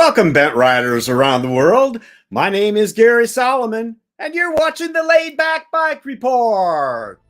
Welcome, bent riders around the world. My name is Gary Solomon, and you're watching the Laid Back Bike Report.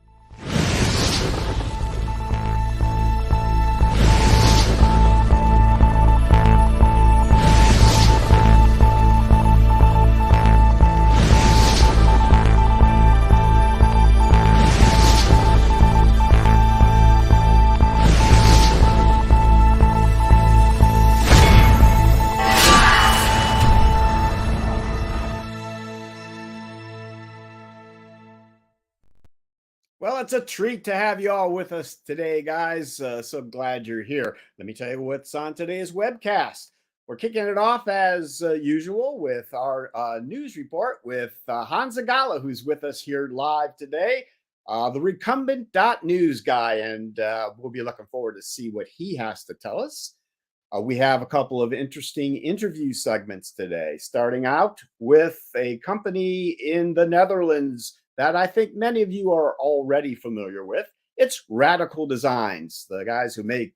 Well, it's a treat to have you all with us today, guys. So glad you're here. Let me tell you what's on today's webcast. We're kicking it off as usual with our news report with Honza Galla, who's with us here live today, the Recumbent News guy, and we'll be looking forward to see what he has to tell us. We have a couple of interesting interview segments today, starting out with a company in the Netherlands that I think many of you are already familiar with. It's Radical Designs, the guys who make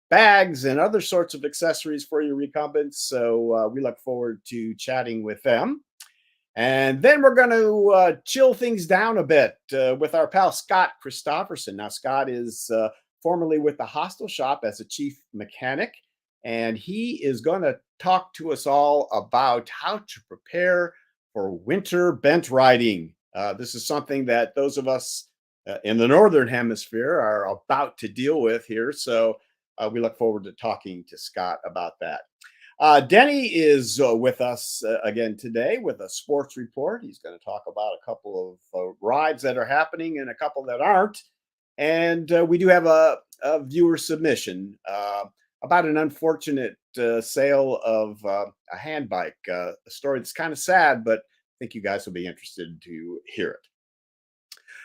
bags and other sorts of accessories for your recumbents. So we look forward to chatting with them. And then we're going to chill things down a bit with our pal Scott Christopherson. Now, Scott is formerly with the Hostel Shop as a chief mechanic, and he is going to talk to us all about how to prepare for winter bent riding. This is something that those of us in the Northern Hemisphere are about to deal with here. So we look forward to talking to Scott about that. Denny is with us again today with a sports report. He's going to talk about a couple of rides that are happening and a couple that aren't. And we do have a viewer submission about an unfortunate sale of a handbike, a story that's kind of sad, but I think you guys will be interested to hear it.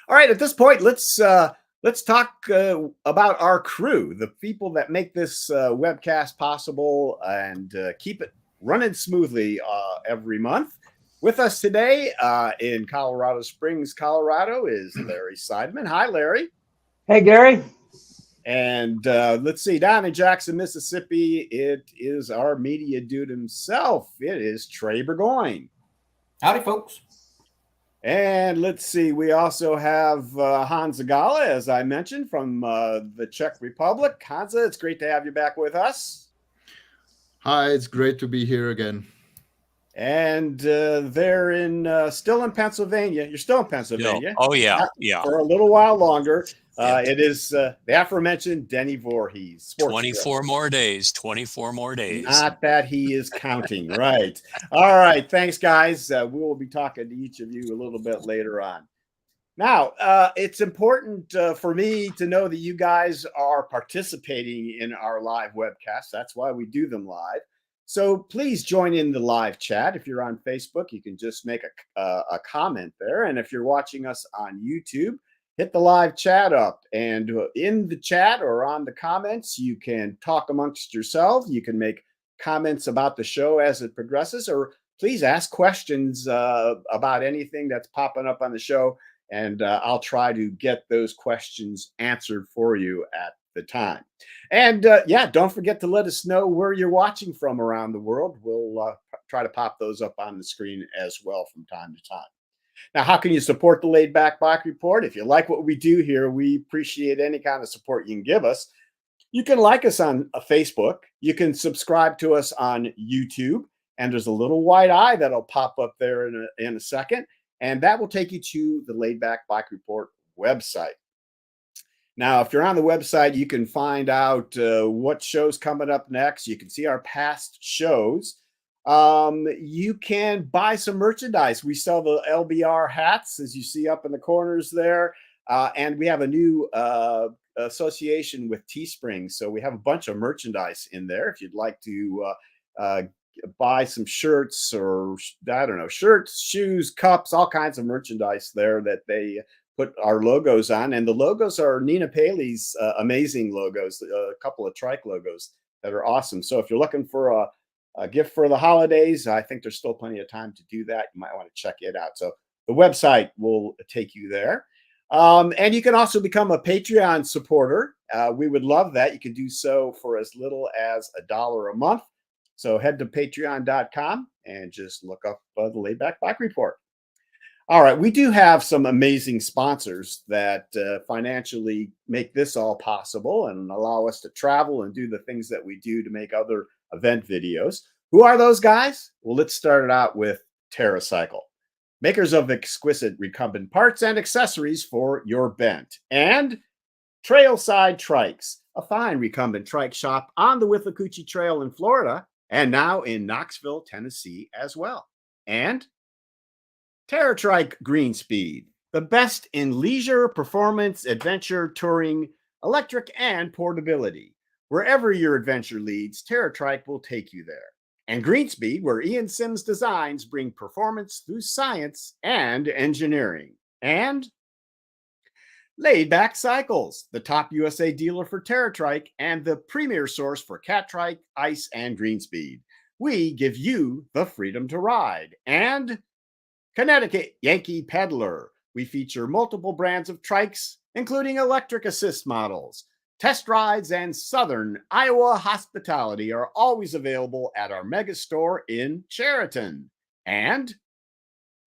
All right, at this point, let's talk about our crew, the people that make this webcast possible and keep it running smoothly every month. With us today in Colorado Springs, Colorado, is Larry Seidman. Hi, Larry. Hey, Gary. And let's see, down in Jackson, Mississippi, it is our media dude himself. It is Trey Bourgoyne. Howdy, folks. And let's see, we also have Honza Galla, as I mentioned, from the Czech Republic. Honza, it's great to have you back with us. Hi, it's great to be here again. And they're still in Pennsylvania. You're still in Pennsylvania. Oh, yeah. Yeah. For a little while longer. It is the aforementioned Denny Voorhees. 24 more days. 24 more days. Not that he is counting, right? All right. Thanks, guys. We will be talking to each of you a little bit later on. Now, it's important for me to know that you guys are participating in our live webcast. That's why we do them live. So please join in the live chat. If you're on Facebook, you can just make a comment there. And if you're watching us on YouTube, hit the live chat up. And in the chat or on the comments, you can talk amongst yourselves. You can make comments about the show as it progresses, or please ask questions about anything that's popping up on the show. And I'll try to get those questions answered for you at the time. And yeah, don't forget to let us know where you're watching from around the world. We'll try to pop those up on the screen as well from time to time. Now, how can you support the Laid Back Bike Report? If you like what we do here, we appreciate any kind of support you can give us. You can like us on Facebook. You can subscribe to us on YouTube. And there's a little white eye that'll pop up there in a second. And that will take you to the Laid Back Bike Report website. Now, if you're on the website, you can find out what show's coming up next. You can see our past shows. You can buy some merchandise. We sell the LBR hats, as you see up in the corners there. And we have a new association with Teespring. So we have a bunch of merchandise in there. If you'd like to buy some shirts or, I don't know, shirts, shoes, cups, all kinds of merchandise there that they put our logos on. And the logos are Nina Paley's amazing logos, a couple of trike logos that are awesome. So if you're looking for a gift for the holidays, I think there's still plenty of time to do that. You might want to check it out. So the website will take you there. And you can also become a Patreon supporter. We would love that. You can do so for as little as $1 a month. So head to patreon.com and just look up the Laidback Bike Report. All right, we do have some amazing sponsors that financially make this all possible and allow us to travel and do the things that we do to make other event videos. Who are those guys? Well, let's start it out with TerraCycle, makers of exquisite recumbent parts and accessories for your bent, and Trailside Trikes, a fine recumbent trike shop on the Withlacoochee Trail in Florida and now in Knoxville, Tennessee as well. And TerraTrike Green Speed, the best in leisure, performance, adventure, touring, electric, and portability. Wherever your adventure leads, TerraTrike will take you there. And Green Speed, where Ian Sims designs bring performance through science and engineering. And Laidback Cycles, the top USA dealer for TerraTrike and the premier source for cat trike, ice, and Green Speed. We give you the freedom to ride. And Connecticut Yankee Peddler. We feature multiple brands of trikes, including electric assist models. Test rides and Southern Iowa hospitality are always available at our mega store in Chariton. And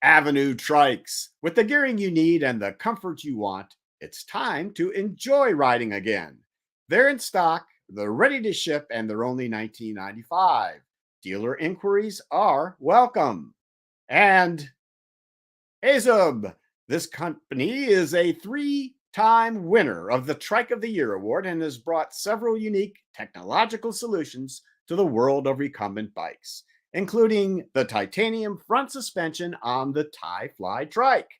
Avenue Trikes. With the gearing you need and the comfort you want, it's time to enjoy riding again. They're in stock, they're ready to ship, and they're only $19.95. Dealer inquiries are welcome. And Azub. This company is a 3-time winner of the Trike of the Year award and has brought several unique technological solutions to the world of recumbent bikes, including the titanium front suspension on the Fly Trike.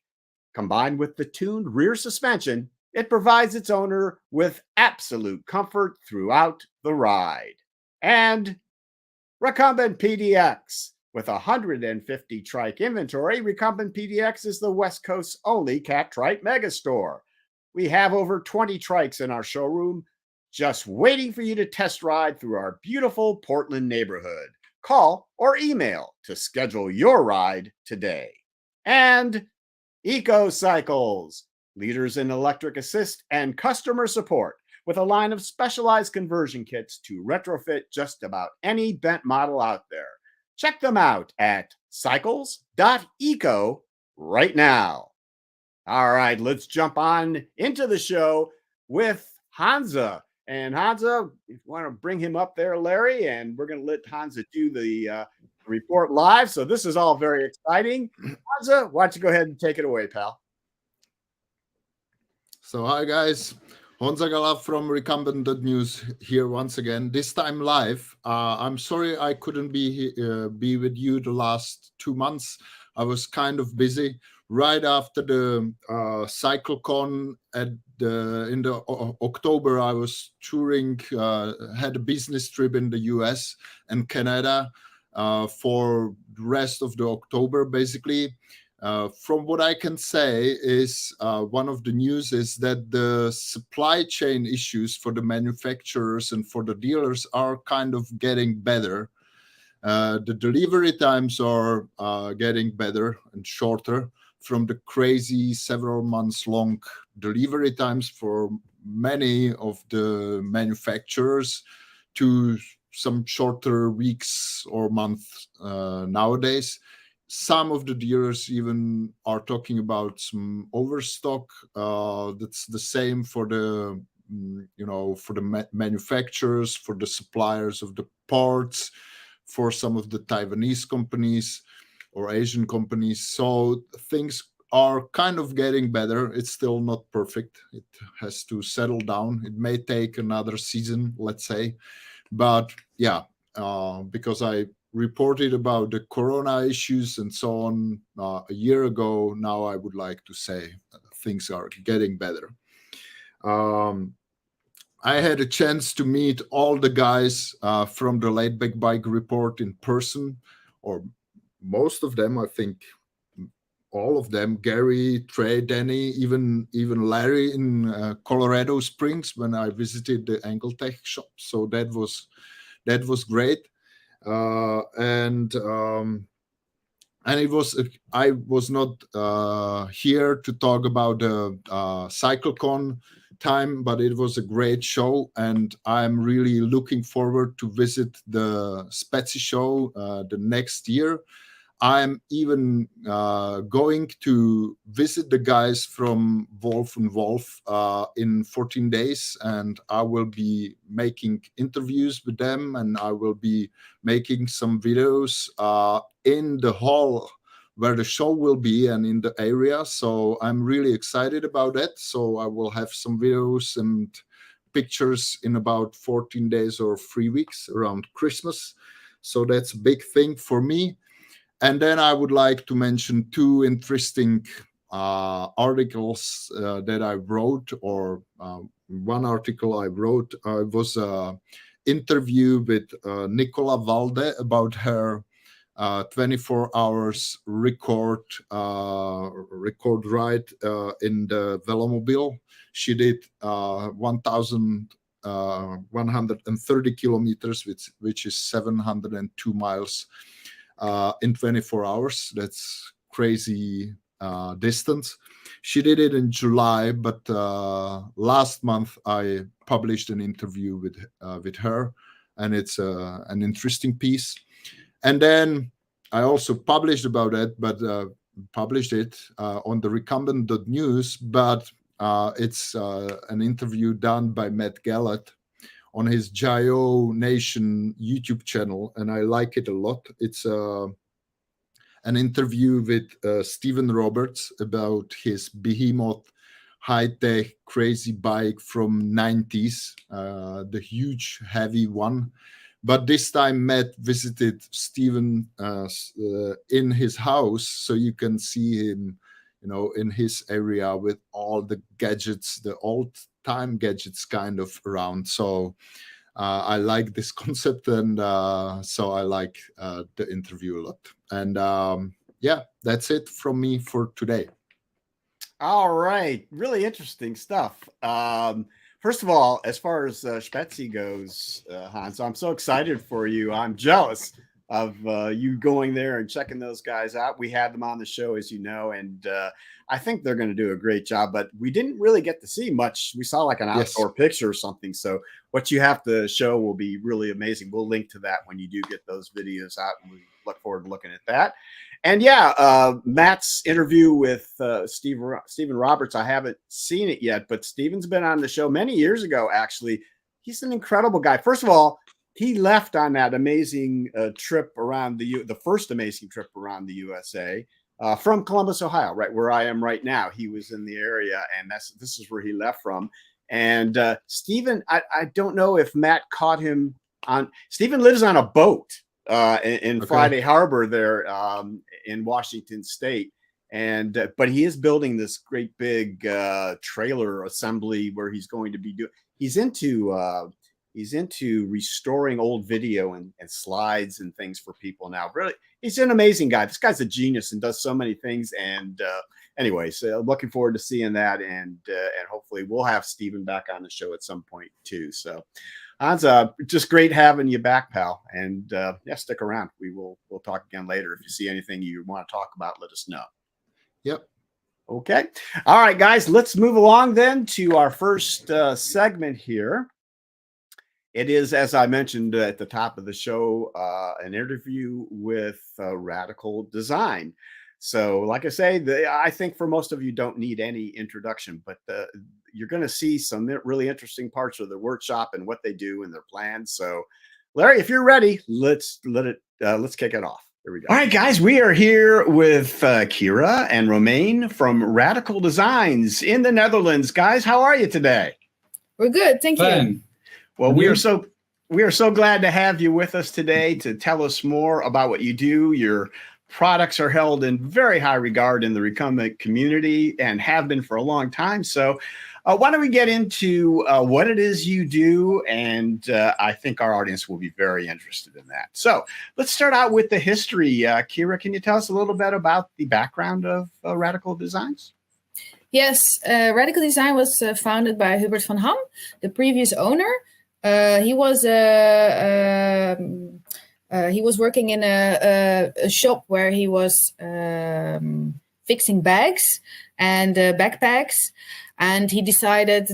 Combined with the tuned rear suspension, it provides its owner with absolute comfort throughout the ride. And Recumbent PDX. With 150 trike inventory, Recumbent PDX is the West Coast's only cat trike megastore. We have over 20 trikes in our showroom, just waiting for you to test ride through our beautiful Portland neighborhood. Call or email to schedule your ride today. And Eco Cycles, leaders in electric assist and customer support, with a line of specialized conversion kits to retrofit just about any bent model out there. Check them out at cycles.eco right now. All right, let's jump on into the show with Honza. And Honza, if you want to bring him up there, Larry, and we're going to let Honza do the report live. So this is all very exciting. Honza, why don't you go ahead and take it away, pal? So hi, guys. Honza Galla from Recumbent News here once again, this time live. I'm sorry I couldn't be with you the last 2 months. I was kind of busy. Right after the CycleCon in October, I was touring, had a business trip in the US and Canada for the rest of the October, basically. From what I can say is one of the news is that the supply chain issues for the manufacturers and for the dealers are kind of getting better. The delivery times are getting better and shorter from the crazy several months long delivery times for many of the manufacturers to some shorter weeks or months nowadays. Some of the dealers even are talking about some overstock. That's the same for the, for the manufacturers, for the suppliers of the parts, for some of the Taiwanese companies or Asian companies. So things are kind of getting better. It's still not perfect. It has to settle down. It may take another season, let's say. But yeah, because I reported about the corona issues and so on a year ago. Now I would like to say things are getting better. I had a chance to meet all the guys from the Laidback Bike Report in person, or most of them, I think all of them, Gary, Trey, Denny, even Larry in Colorado Springs when I visited the Angle Tech shop. So that was great. And it was I was not here to talk about the CycleCon time, but it was a great show, and I'm really looking forward to visit the Spezi show the next year. I'm even going to visit the guys from Wolf and Wolf in 14 days, and I will be making interviews with them, and I will be making some videos in the hall where the show will be and in the area. So I'm really excited about that. So I will have some videos and pictures in about 14 days or 3 weeks around Christmas. So that's a big thing for me. And then I would like to mention two interesting articles that I wrote, or one article I wrote was an interview with Nicola Valde about her 24 hours record ride in the Velomobile. She did 1,130 kilometers, which is 702 miles in 24 hours. That's crazy distance. She did it in July, but last month I published an interview with her, and it's an interesting piece. And then I also published about it, but published it on the recumbent.news, but it's an interview done by Matt Galla on his Gio Nation YouTube channel, and I like it a lot. It's an interview with Stephen Roberts about his behemoth high-tech crazy bike from 90s, the huge heavy one. But this time Matt visited Stephen in his house, so you can see him, in his area with all the gadgets, the old-time gadgets kind of around. So I like this concept, and so I like the interview a lot. And yeah, that's it from me for today. All right. Really interesting stuff. First of all, as far as Spezi goes, Hans, I'm so excited for you. I'm jealous of you going there and checking those guys out. We had them on the show, as you know, and I think they're going to do a great job, but we didn't really get to see much. We saw like an outdoor picture or something. So what you have to show will be really amazing. We'll link to that when you do get those videos out, and we look forward to looking at that. And yeah, Matt's interview with Stephen Roberts, I haven't seen it yet, but Stephen's been on the show many years ago, actually. He's an incredible guy. First of all, he left on that amazing trip around the first amazing trip around the USA from Columbus, Ohio, right where I am right now. He was in the area, and this is where he left from. And Stephen, I don't know if Matt caught him on. Stephen lives on a boat in Friday Harbor there in Washington State, and but he is building this great big trailer assembly where he's going to be doing. He's into restoring old video and slides and things for people now. Really, he's an amazing guy. This guy's a genius and does so many things. And anyway, so looking forward to seeing that, and hopefully we'll have Stephen back on the show at some point too. So Honza, just great having you back, pal. And yeah, stick around. We'll talk again later. If you see anything you want to talk about, let us know. Yep. Okay. All right, guys, let's move along then to our first segment here. It is, as I mentioned at the top of the show, an interview with Radical Design. So like I say, I think for most of you don't need any introduction, but you're going to see some really interesting parts of their workshop and what they do and their plans. So Larry, if you're ready, let's kick it off. Here we go. All right, guys, we are here with Kyra and Romain from Radical Designs in the Netherlands. Guys, how are you today? We're good. Thank you. Well, we are so glad to have you with us today to tell us more about what you do. Your products are held in very high regard in the recumbent community and have been for a long time. So why don't we get into what it is you do? And I think our audience will be very interested in that. So let's start out with the history. Kyra, can you tell us a little bit about the background of Radical Designs? Yes, Radical Design was founded by Hubert van Ham, the previous owner. He was working in a shop where he was fixing bags, and backpacks. And he decided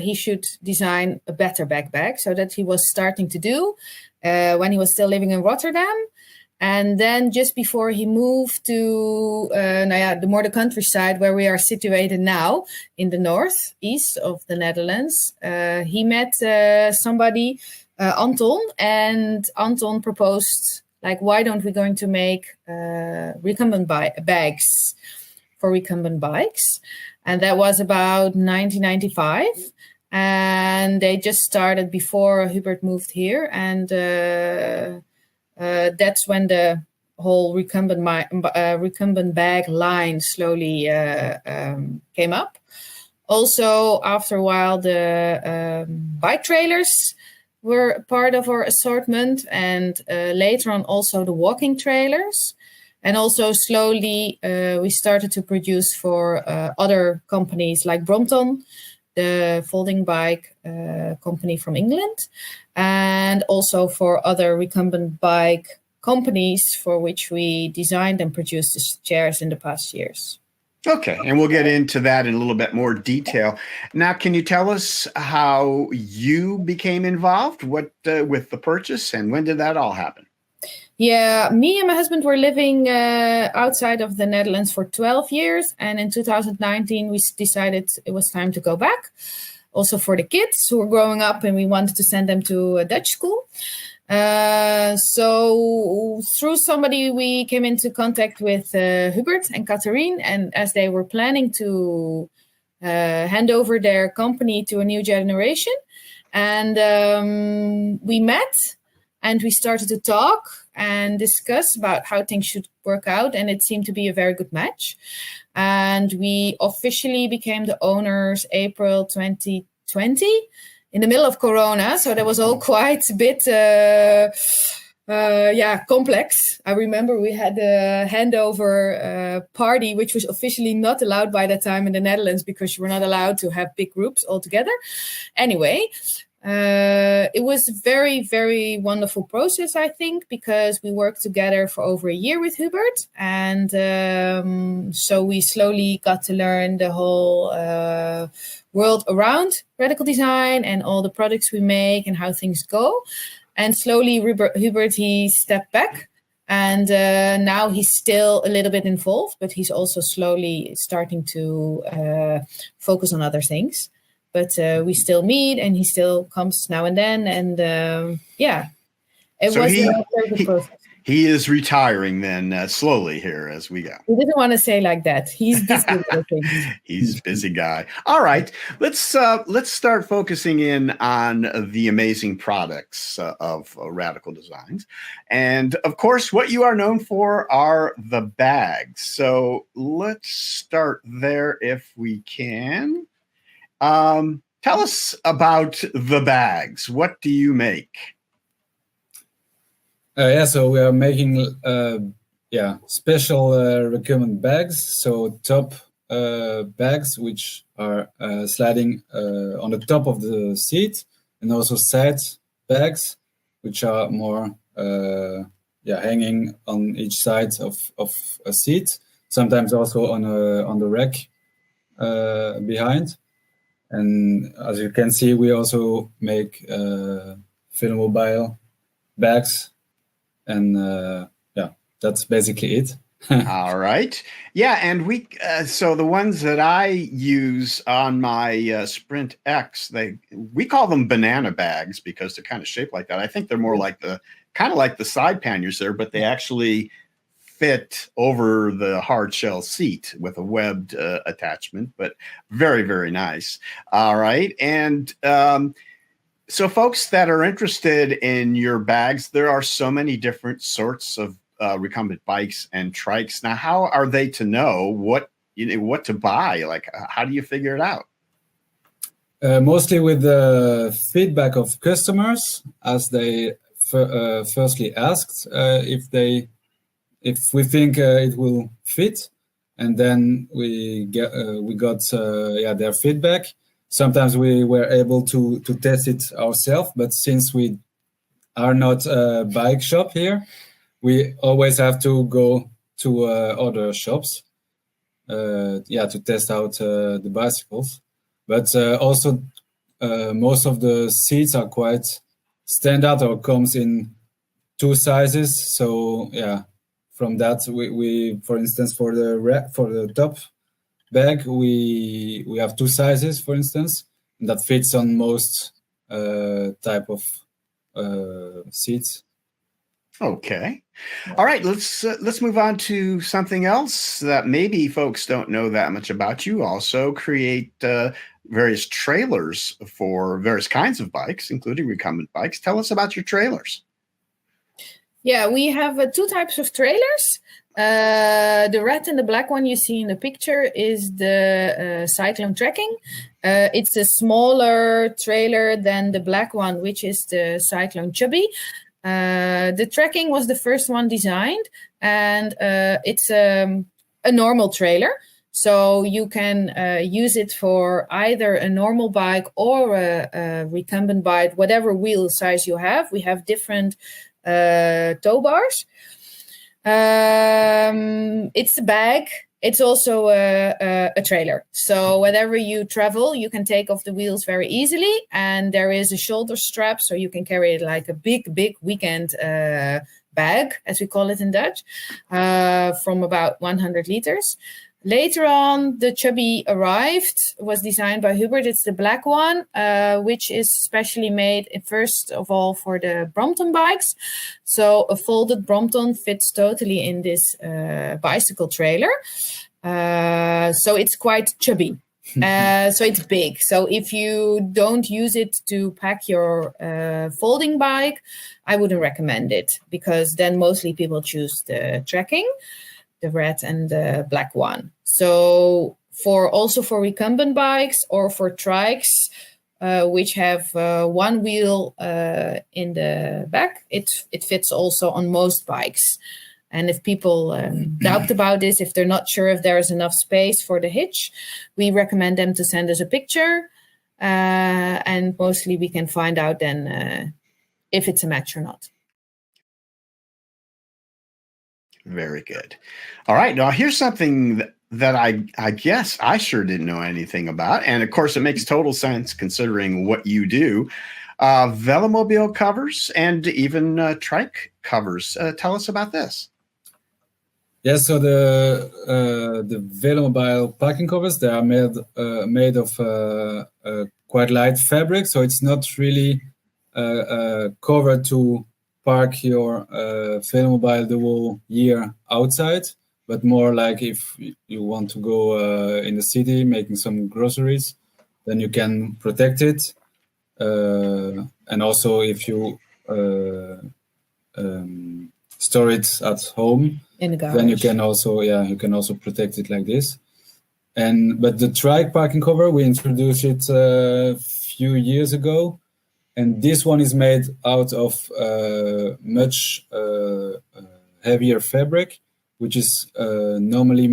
he should design a better backpack, so that he was starting to do when he was still living in Rotterdam. And then just before he moved to the countryside where we are situated now in the northeast of the Netherlands, he met somebody, Anton, and Anton proposed, like, why don't we going to make recumbent bags for recumbent bikes? And that was about 1995. And they just started before Hubert moved here. And that's when the whole recumbent bag line slowly came up. Also, after a while, the bike trailers were a part of our assortment, and later on also the walking trailers. And also slowly we started to produce for other companies like Brompton, the folding bike company from England, and also for other recumbent bike companies for which we designed and produced the chairs in the past years. Okay, and we'll get into that in a little bit more detail. Now, can you tell us how you became involved with the purchase, and when did that all happen? Yeah, me and my husband were living outside of the Netherlands for 12 years. And in 2019, we decided it was time to go back. Also for the kids who were growing up, and we wanted to send them to a Dutch school. So through somebody, we came into contact with Hubert and Katherine. And as they were planning to hand over their company to a new generation. And we met and we started to talk and discuss about how things should work out. And it seemed to be a very good match. And we officially became the owners April 2020 in the middle of Corona. So that was all quite a bit, complex. I remember we had a handover party, which was officially not allowed by that time in the Netherlands because you were not allowed to have big groups all together. Anyway, it was a very, very wonderful process, I think, because we worked together for over a year with Hubert. And so we slowly got to learn the whole world around radical design and all the products we make and how things go. And slowly, Hubert, he stepped back. And now he's still a little bit involved, but he's also slowly starting to focus on other things. But we still meet, and he still comes now and then. And it so was a very good process. He is retiring then slowly here as we go. He didn't want to say like that. He's busy working. He's a busy guy. All right, let's start focusing in on the amazing products of Radical Designs, and of course, what you are known for are the bags. So let's start there if we can. Tell us about the bags. What do you make? So we are making special recumbent bags. So top bags which are sliding on the top of the seat, and also side bags which are more hanging on each side of a seat. Sometimes also on the rack behind. And as you can see, we also make filmobile bags. And that's basically it. All right. Yeah. And so the ones that I use on my Sprint X, we call them banana bags because they're kind of shaped like that. I think they're more like the side panniers there, but they actually fit over the hard shell seat with a webbed attachment, but very, very nice. All right. And, so folks that are interested in your bags, there are so many different sorts of recumbent bikes and trikes. Now, how are they to know what to buy? Like, how do you figure it out? Mostly with the feedback of customers, as they firstly asked if we think it will fit, and then we got their feedback. Sometimes we were able to test it ourselves, but since we are not a bike shop here, we always have to go to other shops. to test out the bicycles. But also most of the seats are quite standard or comes in 2 sizes. So yeah, from that we for instance for the top bag we have 2 sizes, for instance, and that fits on most type of seats. Okay. All right. Let's move on to something else that maybe folks don't know that much about. You also create various trailers for various kinds of bikes, including recumbent bikes. Tell us about your trailers. Yeah, we have 2 types of trailers. The red and the black one you see in the picture is the Cyclone Trekking. It's a smaller trailer than the black one, which is the Cyclone Chubby. The Trekking was the first one designed, and it's a normal trailer. So you can use it for either a normal bike or a recumbent bike, whatever wheel size you have. We have different tow bars. It's a bag. It's also a trailer. So whenever you travel, you can take off the wheels very easily. And there is a shoulder strap, so you can carry it like a big weekend bag, as we call it in Dutch, from about 100 liters. Later on, the Chubby arrived, was designed by Hubert. It's the black one, which is specially made, first of all, for the Brompton bikes. So a folded Brompton fits totally in this bicycle trailer. So it's quite chubby. So it's big. So if you don't use it to pack your folding bike, I wouldn't recommend it, because then mostly people choose the Trekking, the red and the black one. So for recumbent bikes or for trikes, which have 1 wheel in the back, it fits also on most bikes. And if people doubt about this, if they're not sure if there is enough space for the hitch, we recommend them to send us a picture. And mostly we can find out then if it's a match or not. Very good. All right. Now, here's something that I guess I sure didn't know anything about. And of course, it makes total sense considering what you do. Velomobile covers and even trike covers. Tell us about this. Yeah, so the Velomobile parking covers, they are made of quite light fabric. So it's not really covered to park your Velomobile the whole year outside, but more like if you want to go in the city making some groceries, then you can protect it. And also if you store it at home, in the garage, then you can also protect it like this. But the trike parking cover, we introduced it a few years ago. And this one is made out of much heavier fabric, which is normally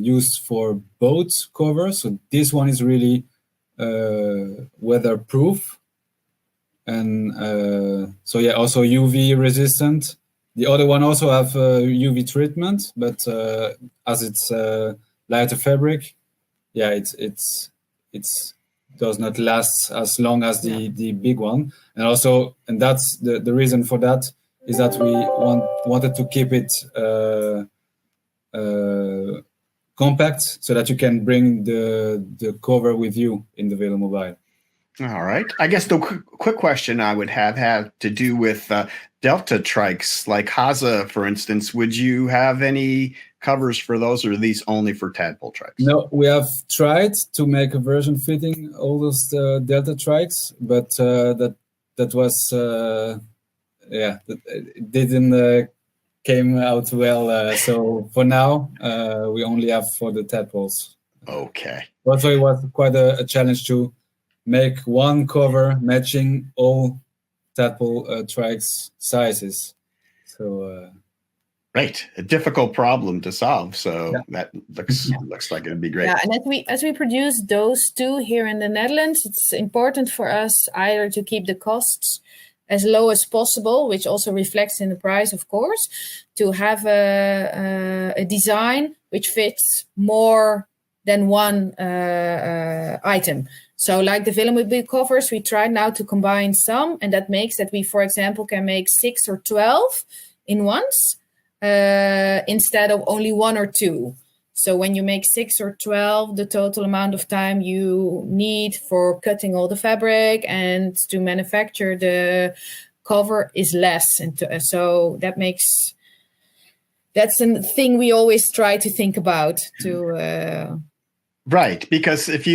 used for boat covers. So this one is really weatherproof. And also UV resistant. The other one also have UV treatment, but as it's lighter fabric, it's does not last as long as the big one. And that's the reason for that is that we wanted to keep it compact so that you can bring the cover with you in the Velomobile. All right. I guess the quick question I would have to do with Delta trikes, like Honza, for instance. Would you have any covers for those, or are these only for tadpole trikes? No, we have tried to make a version fitting all those Delta trikes, but that was it didn't came out well. So for now, we only have for the tadpoles. Okay. Also, it was quite a challenge to make one cover matching all tadpole trikes sizes. So right, a difficult problem to solve. So that looks like it'd be great. Yeah, and as we produce those 2 here in the Netherlands, it's important for us either to keep the costs as low as possible, which also reflects in the price, of course, to have a design which fits more than one item. So like the filament covers, we tried now to combine some, and that makes that we, for example, can make 6 or 12 in once instead of only 1 or 2. So when you make 6 or 12, the total amount of time you need for cutting all the fabric and to manufacture the cover is less. And so that's a thing we always try to think about to right, because if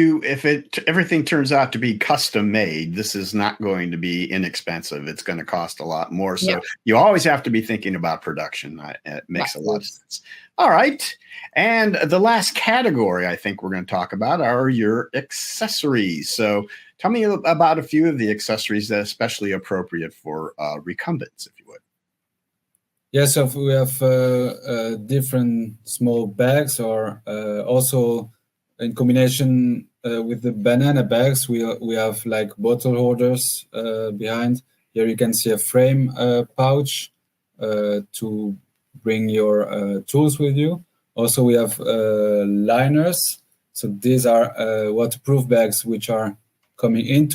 everything turns out to be custom made, this is not going to be inexpensive. It's going to cost a lot more. So you always have to be thinking about production. It makes a lot of sense. All right. And the last category I think we're going to talk about are your accessories. So tell me about a few of the accessories that are especially appropriate for recumbents, if you would. Yes, so we have different small bags, or also in combination with the banana bags, we have like bottle holders behind. Here you can see a frame pouch to bring your tools with you. Also, we have liners. So these are waterproof bags which are coming in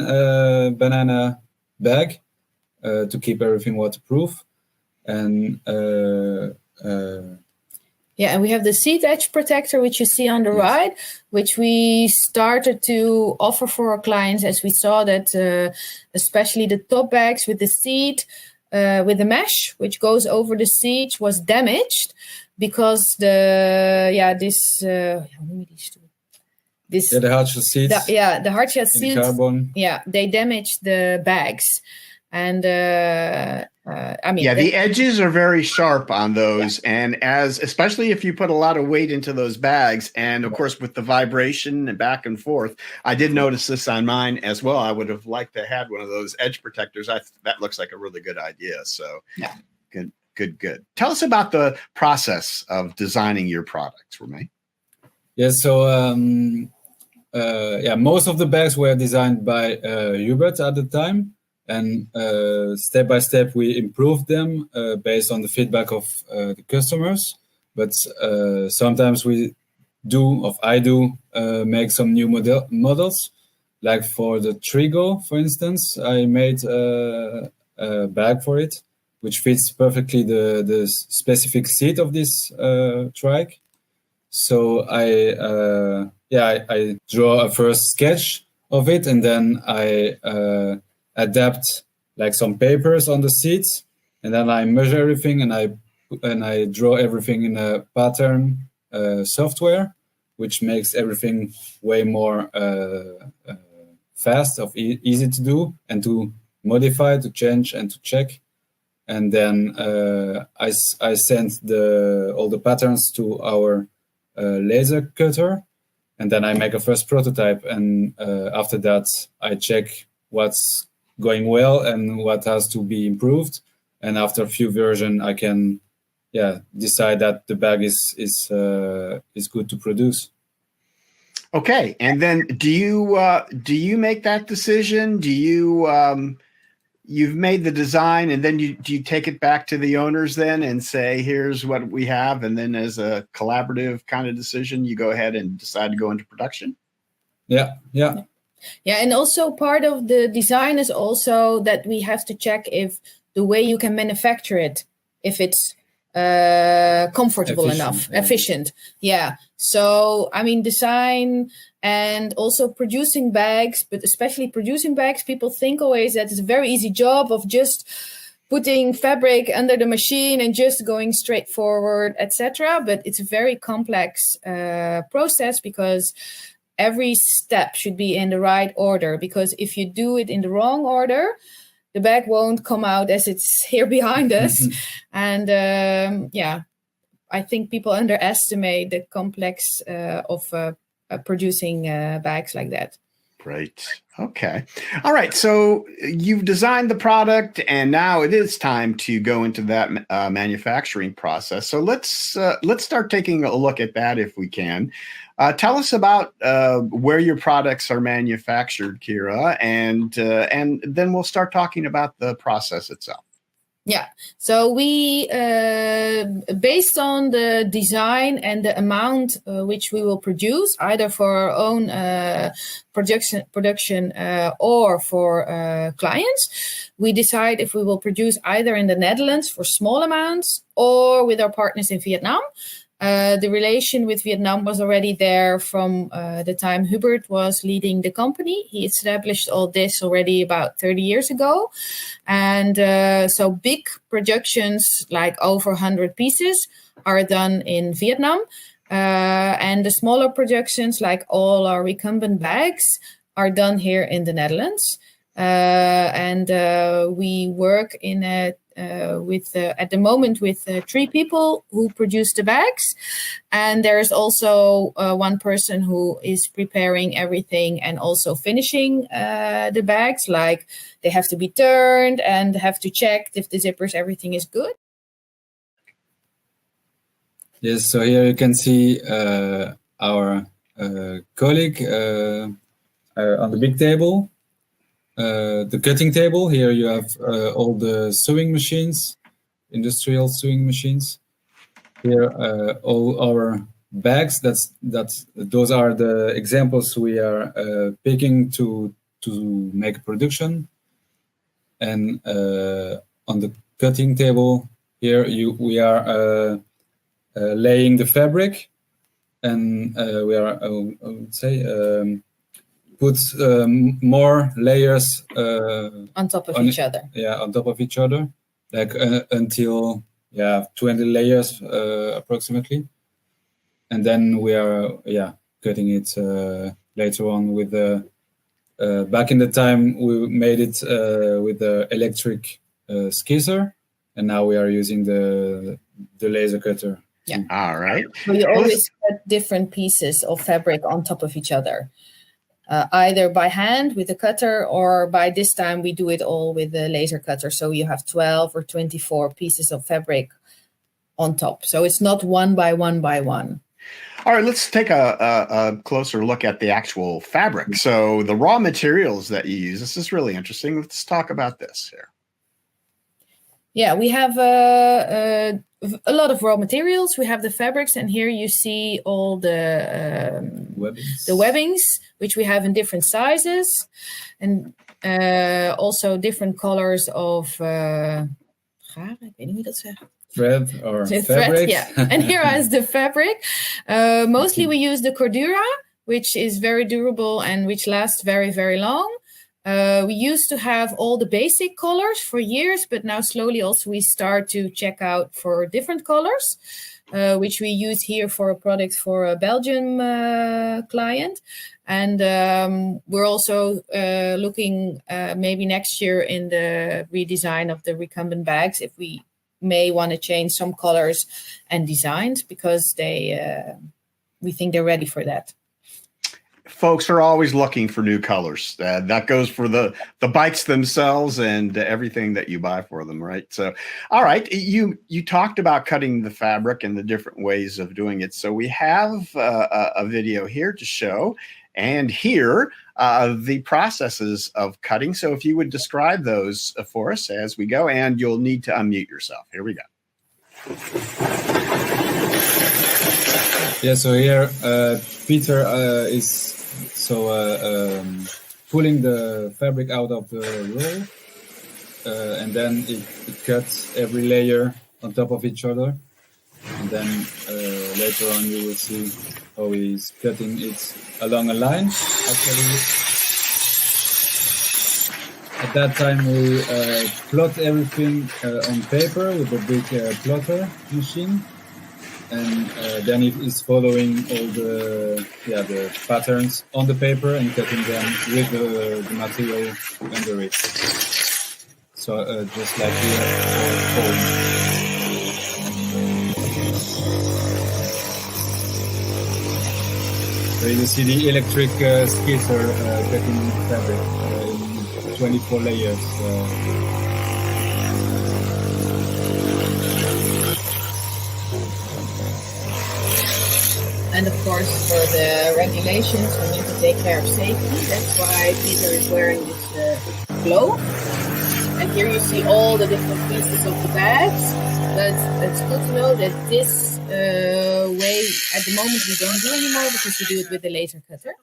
a banana bag to keep everything waterproof. And and we have the seat edge protector, which you see on the right, which we started to offer for our clients as we saw that especially the top bags with the seat, with the mesh, which goes over the seat, was damaged because the hardshell seats. The hardshell seats. Carbon. Yeah, they damaged the bags. And the edges are very sharp on those, and especially if you put a lot of weight into those bags, and of course with the vibration and back and forth, I did notice this on mine as well. I would have liked to have one of those edge protectors. That looks like a really good idea. So good. Tell us about the process of designing your products, Romain. Yes, so most of the bags were designed by Hubert at the time. And step by step, we improved them based on the feedback of the customers. But sometimes I do make some new models. Like for the Trigo, for instance, I made a bag for it, which fits perfectly the specific seat of this trike. So I draw a first sketch of it, and then I adapt like some papers on the seats, and then I measure everything, and I draw everything in a pattern software, which makes everything way more fast, easy to do and to modify, to change, and to check. And then I send all the patterns to our laser cutter, and then I make a first prototype. And after that, I check what's going well and what has to be improved. And after a few versions, I can decide that the bag is good to produce. Okay, and then do you make that decision? Do you you've made the design, and then do you take it back to the owners then and say, here's what we have, and then as a collaborative kind of decision, you go ahead and decide to go into production? Yeah, and also part of the design is also that we have to check if the way you can manufacture it, if it's comfortable enough, efficient. Yeah. So, I mean, design and also producing bags, but especially producing bags, people think always that it's a very easy job of just putting fabric under the machine and just going straight forward, etc. But it's a very complex process because every step should be in the right order, because if you do it in the wrong order, the bag won't come out as it's here behind us. And I think people underestimate the complex of producing bags like that. Great. Okay. All right. So you've designed the product, and now it is time to go into that manufacturing process. So let's start taking a look at that if we can. Tell us about where your products are manufactured, Kyra, and then we'll start talking about the process itself. Yeah, so we, based on the design and the amount which we will produce, either for our own production or for clients, we decide if we will produce either in the Netherlands for small amounts or with our partners in Vietnam. The relation with Vietnam was already there from the time Hubert was leading the company. He established all this already about 30 years ago. And so big productions, like over 100 pieces, are done in Vietnam. And the smaller productions, like all our recumbent bags, are done here in the Netherlands. And we work in a at the moment with 3 people who produce the bags, and there's also one person who is preparing everything and also finishing the bags, like they have to be turned and have to check if the zippers, everything is good. Yes, so here you can see our colleague on the big table. The cutting table, here you have all the sewing machines, industrial sewing machines. Here all our bags, those are the examples we are picking to make production. And on the cutting table here we are laying the fabric, and we are I would say put more layers on top of each other. Yeah, on top of each other, like until 20 layers approximately, and then we are cutting it later on with the. Back in the time, we made it with the electric skisser, and now we are using the laser cutter. Yeah. All right. So you always cut different pieces of fabric on top of each other. Either by hand with the cutter, or by this time we do it all with the laser cutter. So you have 12 or 24 pieces of fabric on top. So it's not one by one by one. All right, let's take a closer look at the actual fabric. So the raw materials that you use, this is really interesting. Let's talk about this here. Yeah, we have a lot of raw materials. We have the fabrics, and here you see all the webbings, which we have in different sizes, and also different colors of thread or fabric. Yeah, and here is the fabric. Mostly we use the Cordura, which is very durable and which lasts very, very long. We used to have all the basic colors for years, but now slowly also we start to check out for different colors, which we use here for a product for a Belgian client. And we're also looking maybe next year in the redesign of the recumbent bags if we may want to change some colors and designs, because we think they're ready for that. Folks are always looking for new colors. That goes for the bikes themselves and everything that you buy for them, right? So, all right, you talked about cutting the fabric and the different ways of doing it. So we have a video here to show and hear the processes of cutting. So if you would describe those for us as we go, and you'll need to unmute yourself. Here we go. Yeah, so here Peter is pulling the fabric out of the roll, and then it cuts every layer on top of each other. And then later on you will see how he's cutting it along a line. Actually, at that time we plot everything on paper with a big plotter machine. And then it is following all the patterns on the paper and cutting them with the material under it. So just like here, so you see the electric skisser cutting fabric in 24 layers. And of course, for the regulations, we need to take care of safety. That's why Peter is wearing this glove. And here you see all the different pieces of the bags. But it's good to know that this way, at the moment, we don't do anymore because we do it with the laser cutter.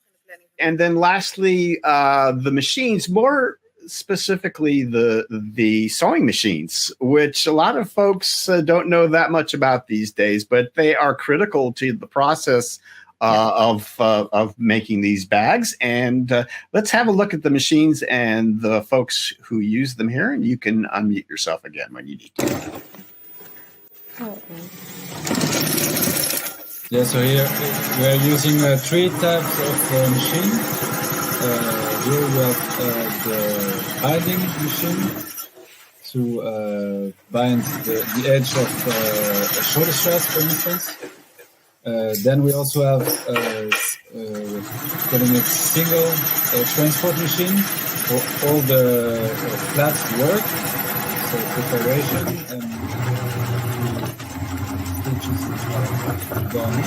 And then lastly, the machines, more specifically the sewing machines, which a lot of folks don't know that much about these days, but they are critical to the process of making these bags. And let's have a look at the machines and the folks who use them here, and you can unmute yourself again when you need to. Yeah, so here we are using 3 types of machine. Here we have the binding machine to bind the edge of shoulder straps, for instance. Then we also have calling it single transport machine for all the flat work, so preparation and stitches done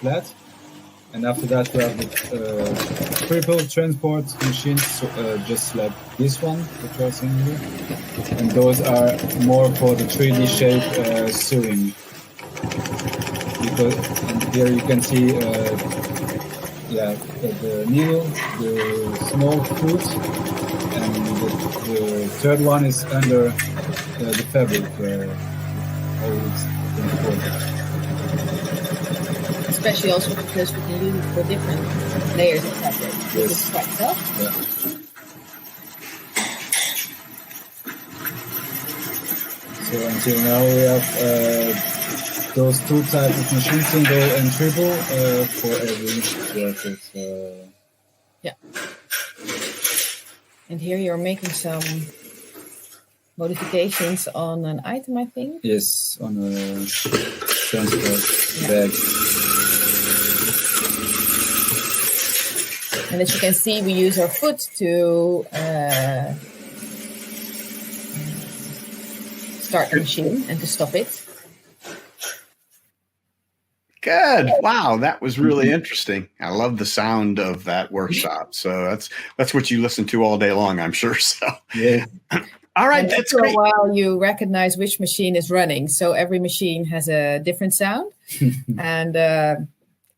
flat. And after that we have the triple transport machines, so, just like this one that you are seeing here. And those are more for the 3D shape sewing. Because here you can see the needle, the small foot, and the third one is under the fabric where all it's imported. Especially also because we can use it for different layers of fabric. This is quite tough. Yeah. So until now we have those 2 types of machine, single and triple, for every jacket. Yeah. And here you're making some modifications on an item, I think. Yes, on a transport bag. And as you can see, we use our foot to start the machine and to stop it. Good. Wow, that was really interesting. I love the sound of that workshop. So that's what you listen to all day long, I'm sure. So Yeah. all right, And that's after great. a while, you recognize which machine is running. So every machine has a different sound, and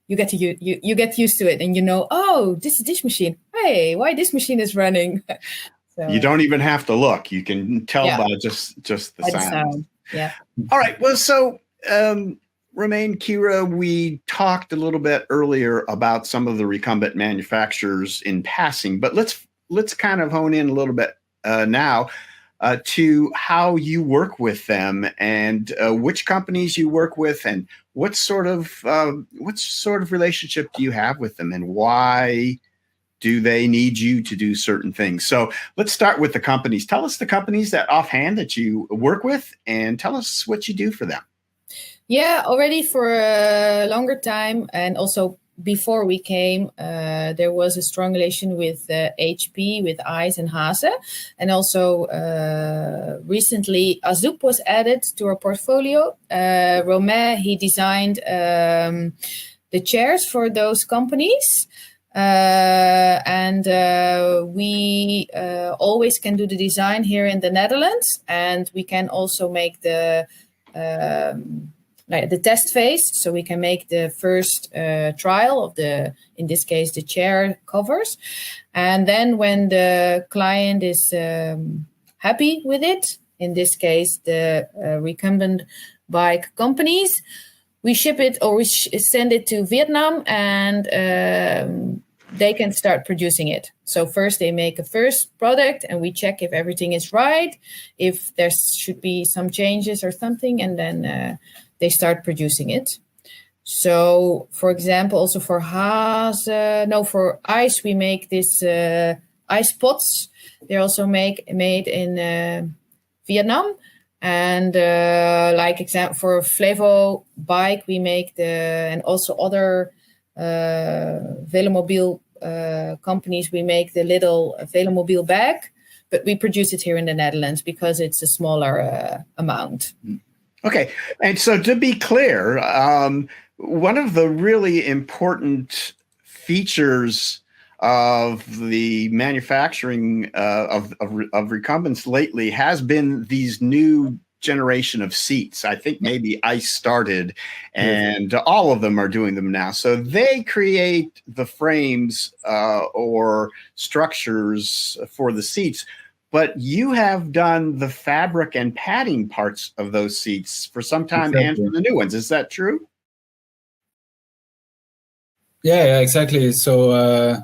you get used to it, and you know, oh, this is this machine. Hey, why this machine is running? So, You don't even have to look. You can tell Yeah. by just the by the sound. sound. Yeah. All right. Well, so Romain, Kyra, we talked a little bit earlier about some of the recumbent manufacturers in passing, but let's kind of hone in a little bit now to how you work with them and which companies you work with and what sort of relationship do you have with them and why do they need you to do certain things? So let's start with the companies. Tell us the companies that offhand that you work with and tell us what you do for them. Yeah, already for a longer time, and also before we came, there was a strong relation with HP, with ICE and Honza, and also recently Azup was added to our portfolio. Romain, he designed the chairs for those companies. And we always can do the design here in the Netherlands, and we can also make the test phase, so we can make the first trial of in this case, the chair covers. And then when the client is happy with it, in this case, the recumbent bike companies, we ship it or we send it to Vietnam, and they can start producing it. So first they make a first product and we check if everything is right, if there should be some changes or something, and then they start producing it. So, for example, also for for ICE, we make this ICE pots. They're also made in Vietnam. And like example for Flevo bike, we make and also other Velomobile companies, we make the little Velomobile bag, but we produce it here in the Netherlands because it's a smaller amount. Okay. And so to be clear, one of the really important features of the manufacturing of recumbents lately has been these new generation of seats. I think maybe ICE started, and all of them are doing them now. So they create the frames or structures for the seats, but you have done the fabric and padding parts of those seats for some time and for the new ones. Is that true? Yeah, exactly. So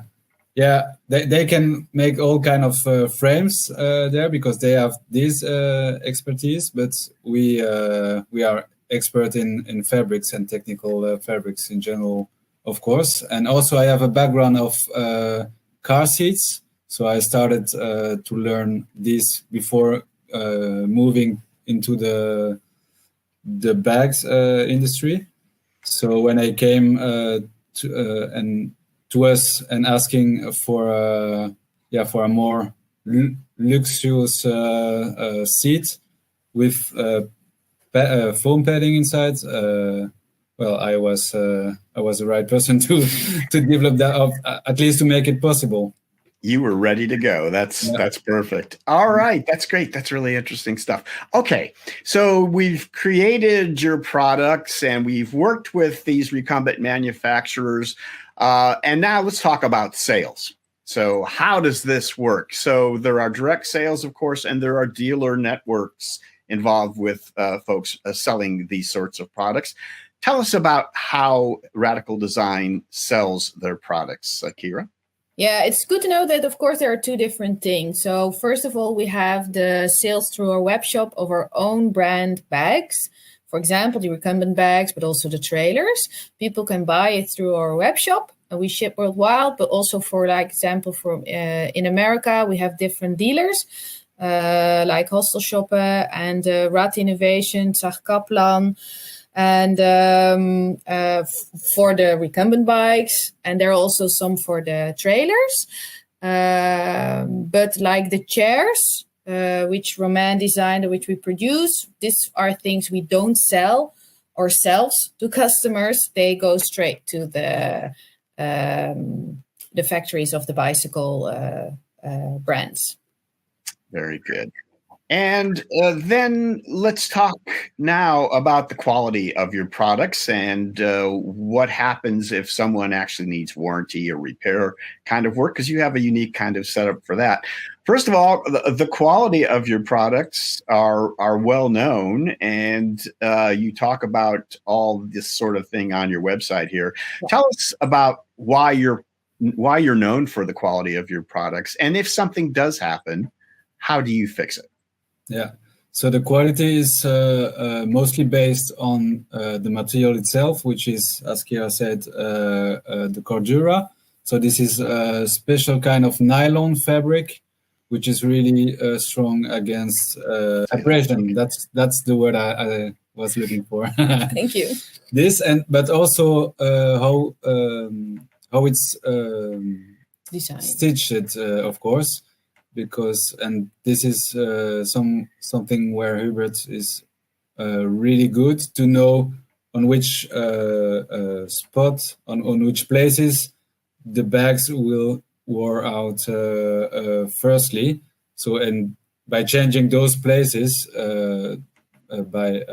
they can make all kind of frames there because they have this expertise, but we are expert in fabrics and technical fabrics in general, of course. And also I have a background of car seats, so I started to learn this before moving into the bags industry. So when I came to us and asking for a more luxurious seat with foam padding inside, well, I was the right person to develop that up, at least to make it possible. You were ready to go. That's perfect. All right. That's great. That's really interesting stuff. Okay. So we've created your products and we've worked with these recumbent manufacturers. And now let's talk about sales. So how does this work? So there are direct sales, of course, and there are dealer networks involved with folks selling these sorts of products. Tell us about how Radical Design sells their products, Kyra. Yeah, it's good to know that, of course, there are two different things. So first of all, we have the sales through our web shop of our own brand bags. For example, the recumbent bags, but also the trailers. People can buy it through our web shop, and we ship worldwide. But also, for like example, from in America, we have different dealers like Hostel Shoppen and Rat Innovation, Zach Kaplan, and for the recumbent bikes, and there are also some for the trailers. But like the chairs, which Roman designed, which we produce, these are things we don't sell ourselves to customers. They go straight to the factories of the bicycle brands. Very good. And then let's talk now about the quality of your products and what happens if someone actually needs warranty or repair kind of work, because you have a unique kind of setup for that. First of all, the quality of your products are well known, and you talk about all this sort of thing on your website here. Yeah. Tell us about why you're known for the quality of your products, and if something does happen, how do you fix it? Yeah, so the quality is mostly based on the material itself, which is, as Kyra said, the Cordura. So this is a special kind of nylon fabric, which is really strong against abrasion. That's the word I was looking for. Thank you. This but also how it's stitched, of course. Because this is something where Hubert is really good to know on which spot, on which places the bags will wear out firstly. So, and by changing those places by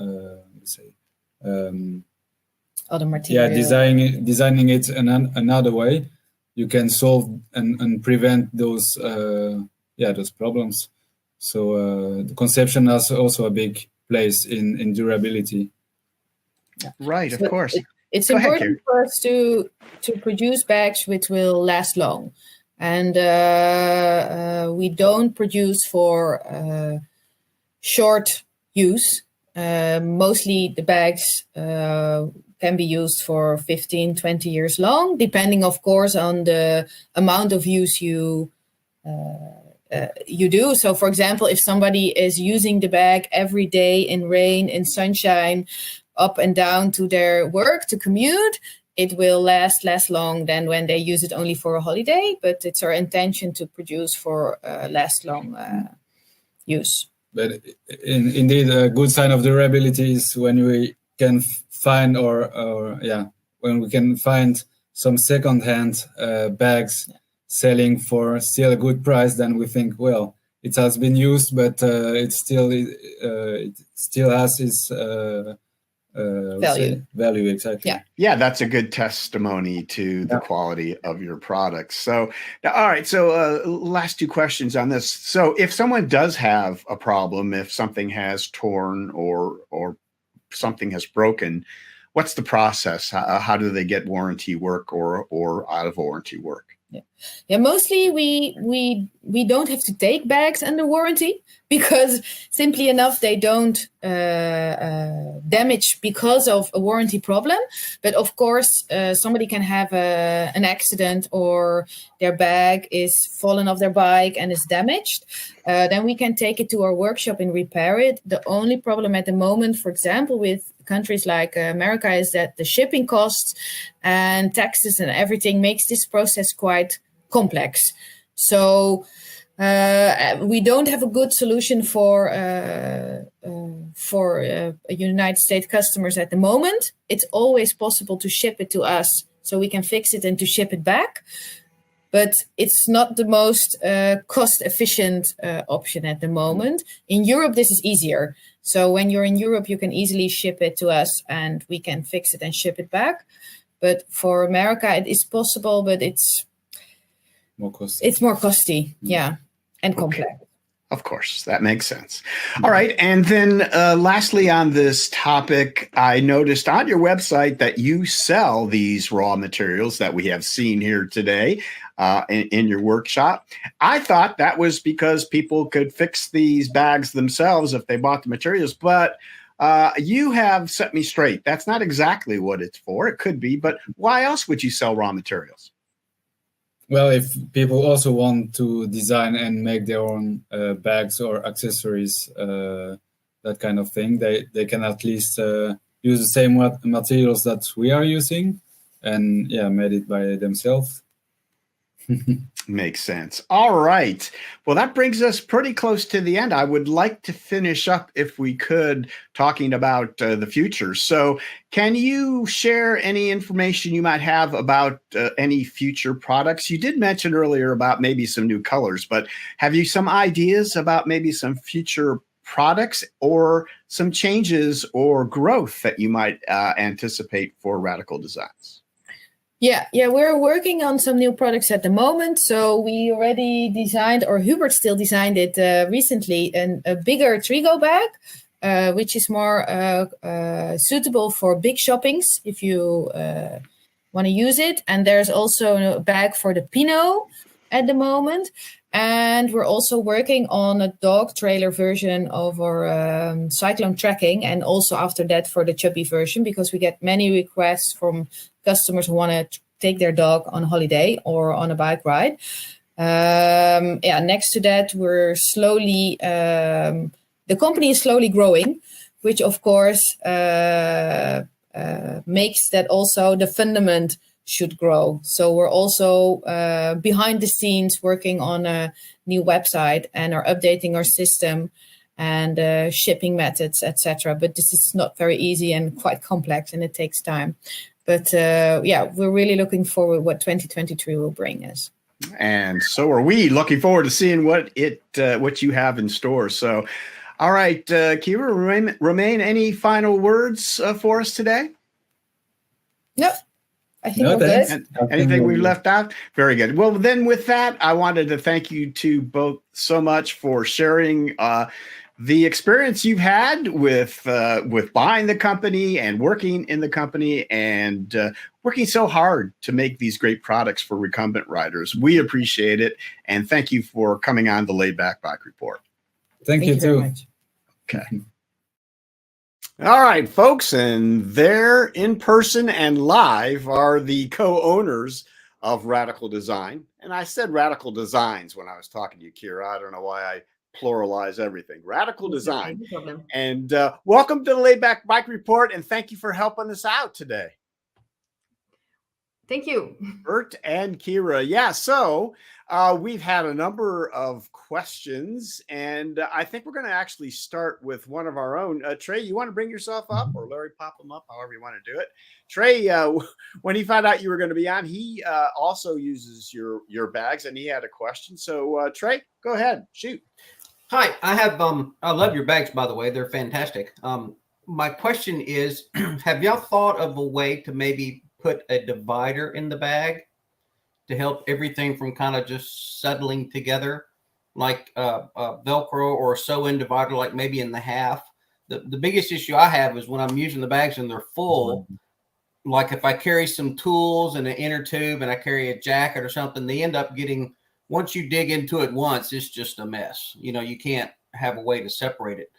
other material, designing it another way, you can solve and prevent those. Those problems. So the conception has also a big place in durability. Right, of course. It's important for us to produce bags which will last long. And we don't produce for short use. Mostly the bags can be used for 15, 20 years long, depending, of course, on the amount of use you do. So, for example, if somebody is using the bag every day in rain, in sunshine, up and down to their work, to commute, it will last less long than when they use it only for a holiday. But it's our intention to produce for last long use. But indeed, a good sign of durability is when we can find when we can find some second-hand bags selling for still a good price, then we think, well, it has been used, but it still has its value, exactly. Yeah, that's a good testimony to the quality of your products. So, all right. So, last two questions on this. So, if someone does have a problem, if something has torn or something has broken, what's the process? How do they get warranty work or out of warranty work? Yeah. Mostly we don't have to take bags under warranty because simply enough they don't damage because of a warranty problem. But of course, somebody can have an accident or their bag is fallen off their bike and is damaged. Then we can take it to our workshop and repair it. The only problem at the moment, for example, with countries like America, is that the shipping costs and taxes and everything makes this process quite complex. So we don't have a good solution for United States customers at the moment. It's always possible to ship it to us so we can fix it and to ship it back. But it's not the most cost-efficient option at the moment. In Europe, this is easier. So when you're in Europe, you can easily ship it to us and we can fix it and ship it back. But for America, it is possible, but it's more costly, and complex. Of course, that makes sense. All right. And then lastly on this topic, I noticed on your website that you sell these raw materials that we have seen here today in your workshop. I thought that was because people could fix these bags themselves if they bought the materials, but you have set me straight. That's not exactly what it's for. It could be, but why else would you sell raw materials? Well, if people also want to design and make their own bags or accessories, that kind of thing, they can at least use the same materials that we are using and made it by themselves. Makes sense. All right. Well, that brings us pretty close to the end. I would like to finish up, if we could, talking about the future. So can you share any information you might have about any future products? You did mention earlier about maybe some new colors, but have you some ideas about maybe some future products or some changes or growth that you might anticipate for Radical Designs? Yeah, we're working on some new products at the moment. So we already designed, or Hubert still designed it recently, a bigger Trigo bag, which is more suitable for big shoppings if you want to use it. And there's also a bag for the Pinot at the moment. And we're also working on a dog trailer version of our cyclone tracking, and also after that for the chubby version, because we get many requests from customers who want to take their dog on holiday or on a bike ride. Next to that, we're slowly, the company is slowly growing, which of course makes that also the fundament should grow. So we're also behind the scenes working on a new website and are updating our system and shipping methods, etc. But this is not very easy and quite complex, and it takes time. But we're really looking forward what 2023 will bring us. And so are we, looking forward to seeing what you have in store. So, all right, Kyra, Romain, any final words for us today? No. I think we're good. Anything we left out? Very good. Well, then with that, I wanted to thank you two both so much for sharing the experience you've had with buying the company and working in the company and working so hard to make these great products for recumbent riders. We appreciate it. And thank you for coming on the Laid Back Bike Report. Thank you too. Much. Okay. All right, folks, and there in person and live are the co-owners of Radical Design. And I said Radical Designs when I was talking to you, Kyra. I don't know why I pluralize everything. Radical Design. No problem. And welcome to the Laid Back Bike Report, and thank you for helping us out today. Thank you. Bert and Kyra. Yeah, so We've had a number of questions, and I think we're going to actually start with one of our own. Trey, you want to bring yourself up, or Larry, pop them up, however you want to do it. Trey, when he found out you were going to be on, he also uses your bags, and he had a question. So, Trey, go ahead, shoot. Hi, I love your bags, by the way. They're fantastic. My question is, have y'all thought of a way to maybe put a divider in the bag to help everything from kind of just settling together, like Velcro or a sew-in divider, like maybe in the half? The biggest issue I have is when I'm using the bags and they're full, like if I carry some tools and an inner tube and I carry a jacket or something, they end up getting, once you dig into it once, it's just a mess. You know, you can't have a way to separate it.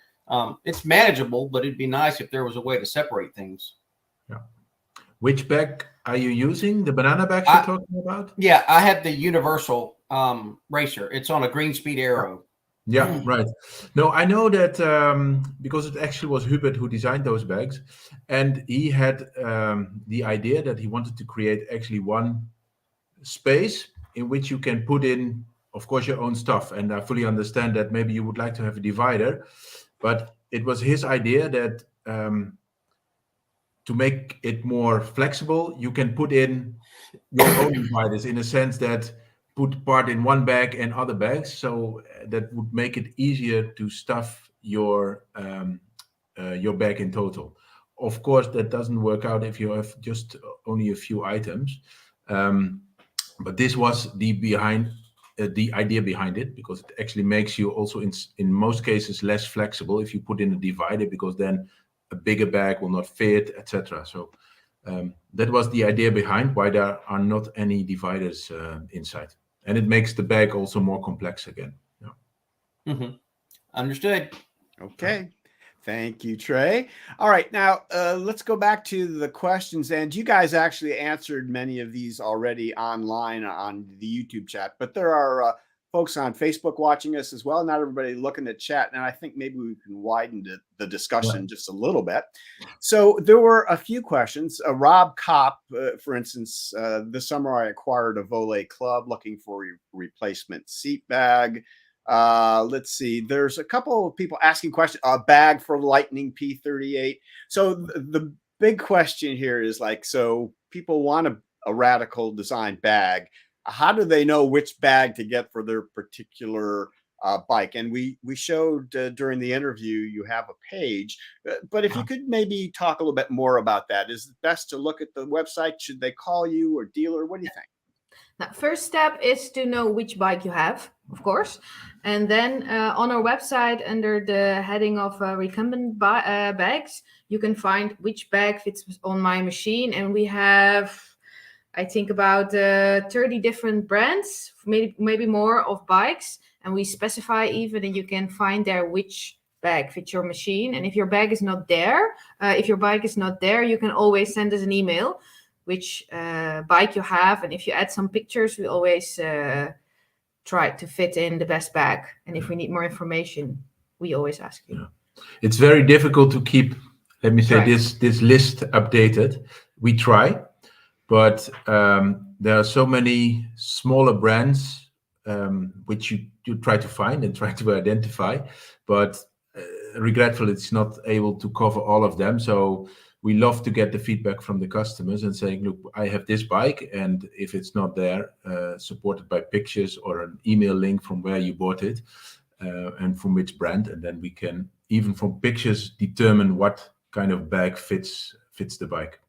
It's manageable, but it'd be nice if there was a way to separate things. Yeah. Which bag are you using? The banana bag you're talking about? Yeah, I have the universal racer. It's on a Green Speed Aero. Yeah, right. No, I know that because it actually was Hubert who designed those bags, and he had the idea that he wanted to create actually one space in which you can put in, of course, your own stuff. And I fully understand that maybe you would like to have a divider, but it was his idea that to make it more flexible, you can put in your own dividers in a sense that put part in one bag and other bags. So that would make it easier to stuff your bag in total. Of course, that doesn't work out if you have just only a few items. But this was the idea behind it, because it actually makes you also in most cases less flexible if you put in a divider, because then a bigger bag will not fit, etc. So that was the idea behind why there are not any dividers inside, and it makes the bag also more complex again. Yeah. Mm-hmm. Understood. Okay. Thank you, Trey. All right, now let's go back to the questions. And you guys actually answered many of these already online on the YouTube chat, but there are folks on Facebook watching us as well. Not everybody looking at chat, and I think maybe we can widen the discussion just a little bit. So there were a few questions. Rob Kopp, for instance, this summer I acquired a Volet Club looking for a replacement seat bag. Let's see, there's a couple of people asking questions. A bag for Lightning P38. So the big question here is like, so people want a radical design bag. How do they know which bag to get for their particular bike? And we showed during the interview, you have a page, but if you could maybe talk a little bit more about that. Is it best to look at the website? Should they call you or dealer? What do you think? Now, first step is to know which bike you have, of course. And then on our website, under the heading of recumbent bags, you can find which bag fits on my machine. And we have, I think, about 30 different brands, maybe more, of bikes. And we specify even, and you can find there which bag fits your machine. And if your bag is not there, you can always send us an email which bike you have, and if you add some pictures, we always try to fit in the best bag. And if we need more information, we always ask you. Yeah. It's very difficult to keep, let me say, Right. this list updated. We try, but there are so many smaller brands which you try to find and try to identify, but regretfully, it's not able to cover all of them. So we love to get the feedback from the customers and saying, look, I have this bike, and if it's not there, supported by pictures or an email link from where you bought it and from which brand, and then we can, even from pictures, determine what kind of bag fits the bike.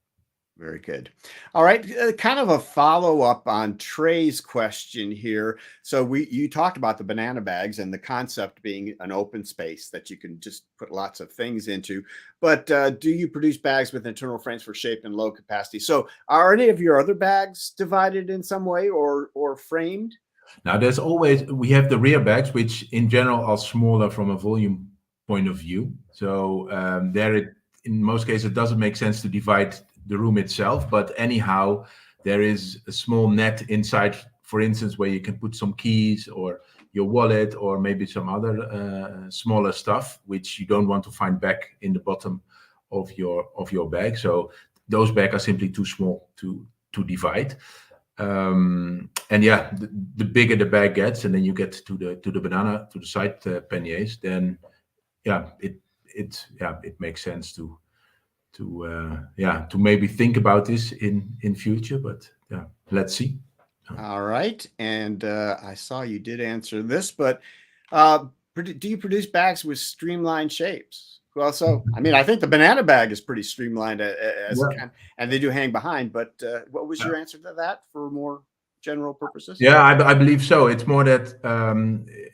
Very good. All right, kind of a follow-up on Trey's question here. So you talked about the banana bags and the concept being an open space that you can just put lots of things into. But do you produce bags with internal frames for shape and low capacity? So are any of your other bags divided in some way or framed? Now, we have the rear bags, which in general are smaller from a volume point of view. So in most cases, it doesn't make sense to divide the room itself, but anyhow, there is a small net inside, for instance, where you can put some keys or your wallet or maybe some other smaller stuff which you don't want to find back in the bottom of your bag. So those bags are simply too small to divide. And yeah, the bigger the bag gets, and then you get to the banana, to the side panniers, then yeah, it makes sense to maybe think about this in future. But yeah, let's see. All right, and I saw you did answer this, but do you produce bags with streamlined shapes? Well, so I mean, I think the banana bag is pretty streamlined and they do hang behind. But what was your answer to that for more general purposes? Yeah, I believe so. It's more that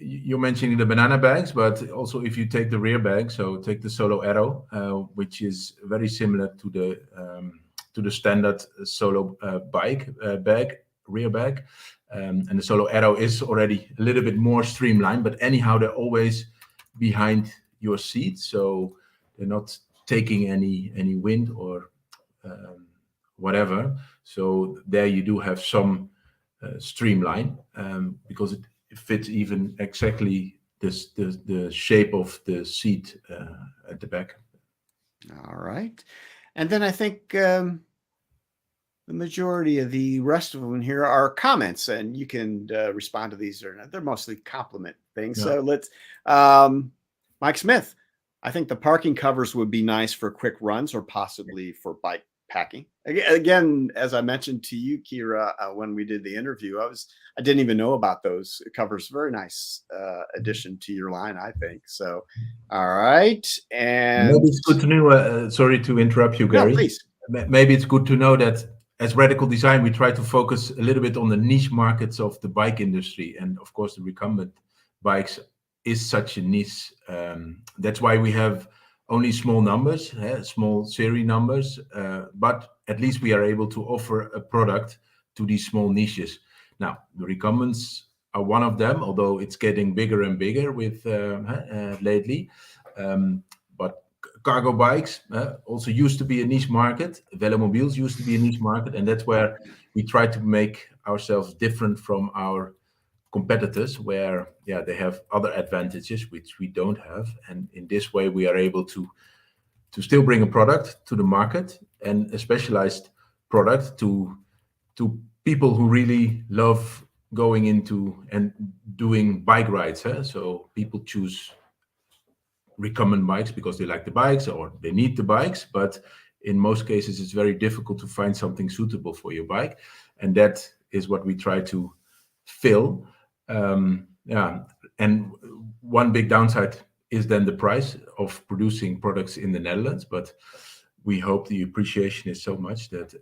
you're mentioning the banana bags, but also if you take the rear bag, so take the Solo Arrow, which is very similar to the standard Solo bike bag, rear bag, and the Solo Arrow is already a little bit more streamlined, but anyhow, they're always behind your seat, so they're not taking any wind or whatever. So there you do have some streamline because it fits even exactly the shape of the seat at the back. All right, and then I think the majority of the rest of them here are comments, and you can respond to these or not. They're mostly compliment things. Yeah. So let's Mike Smith, I think the parking covers would be nice for quick runs or possibly for bike packing. Again, as I mentioned to you, Kyra, when we did the interview, I didn't even know about those covers. Very nice addition to your line, I think. So, all right. And maybe it's good to know, sorry to interrupt you, Gary. No, please. Maybe it's good to know that as Radical Design, we try to focus a little bit on the niche markets of the bike industry. And of course, the recumbent bikes is such a niche. That's why we have only small numbers, small series numbers, but at least we are able to offer a product to these small niches. Now, the recumbents are one of them, although it's getting bigger and bigger with lately. But cargo bikes also used to be a niche market. Velomobiles used to be a niche market, and that's where we try to make ourselves different from our competitors, where they have other advantages which we don't have, and in this way we are able to still bring a product to the market, and a specialized product to people who really love going into and doing bike rides. So people choose recumbent bikes because they like the bikes or they need the bikes, but in most cases it's very difficult to find something suitable for your bike, and that is what we try to fill. And one big downside is then the price of producing products in the Netherlands, but we hope the appreciation is so much that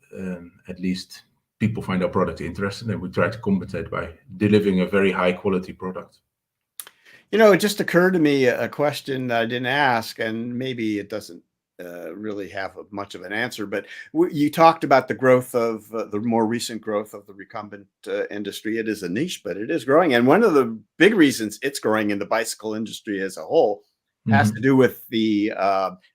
at least people find our product interesting, and we try to compensate by delivering a very high quality product. You know, it just occurred to me a question that I didn't ask, and maybe it doesn't really have much of an answer, but you talked about the growth of the more recent growth of the recumbent industry. It is a niche, but it is growing. And one of the big reasons it's growing in the bicycle industry as a whole has to do with the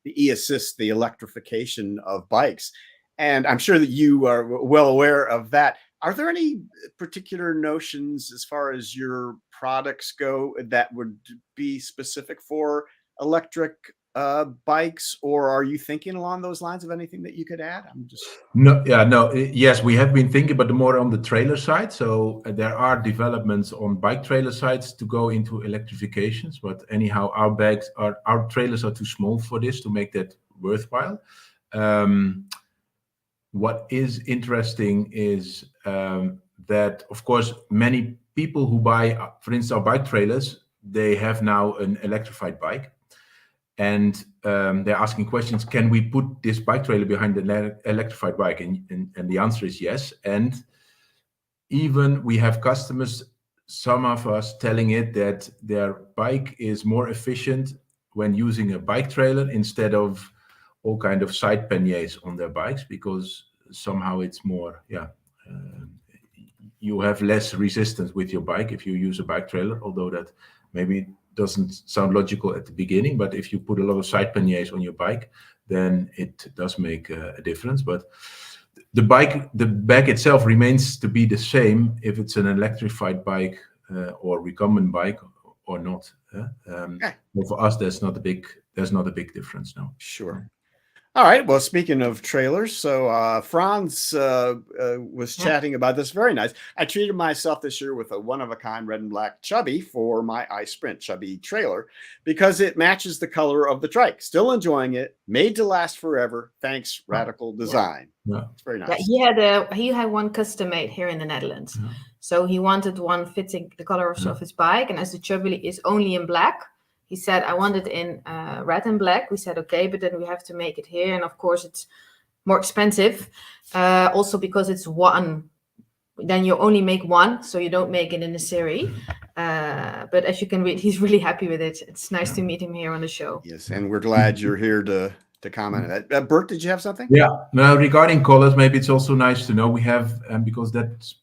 e-assist, the electrification of bikes. And I'm sure that you are well aware of that. Are there any particular notions as far as your products go that would be specific for electric bikes, or are you thinking along those lines of anything that you could add? Yes, we have been thinking, but more on the trailer side. So there are developments on bike trailer sides to go into electrifications, but anyhow, our trailers are too small for this to make that worthwhile. What is interesting is that, of course, many people who buy, for instance, our bike trailers, they have now an electrified bike. And they're asking questions, can we put this bike trailer behind the electrified bike? And the answer is yes. And even we have customers, some of us telling it that their bike is more efficient when using a bike trailer instead of all kind of side panniers on their bikes, because somehow it's more, you have less resistance with your bike if you use a bike trailer, although that maybe doesn't sound logical at the beginning, but if you put a lot of side panniers on your bike, then it does make a difference. But the bag itself remains to be the same if it's an electrified bike or recumbent bike or not. For us, there's not a big difference now. Sure. All right. Well, speaking of trailers, so Franz was chatting about this. Very nice. I treated myself this year with a one-of-a-kind red and black Chubby for my iSprint Chubby trailer because it matches the color of the trike. Still enjoying it. Made to last forever. Thanks, Radical Design. Yeah. It's very nice. Yeah, he had one custom made here in the Netherlands. Yeah. So he wanted one fitting the color of his bike, and as the Chubby is only in black, he said, I want it in red and black. We said, okay, but then we have to make it here. And of course, it's more expensive. Also because it's one. Then you only make one, so you don't make it in a series. But as you can read, he's really happy with it. It's nice to meet him here on the show. Yes, and we're glad you're here to comment on that. Bert, did you have something? Yeah. Now, regarding colors, maybe it's also nice to know we have, because that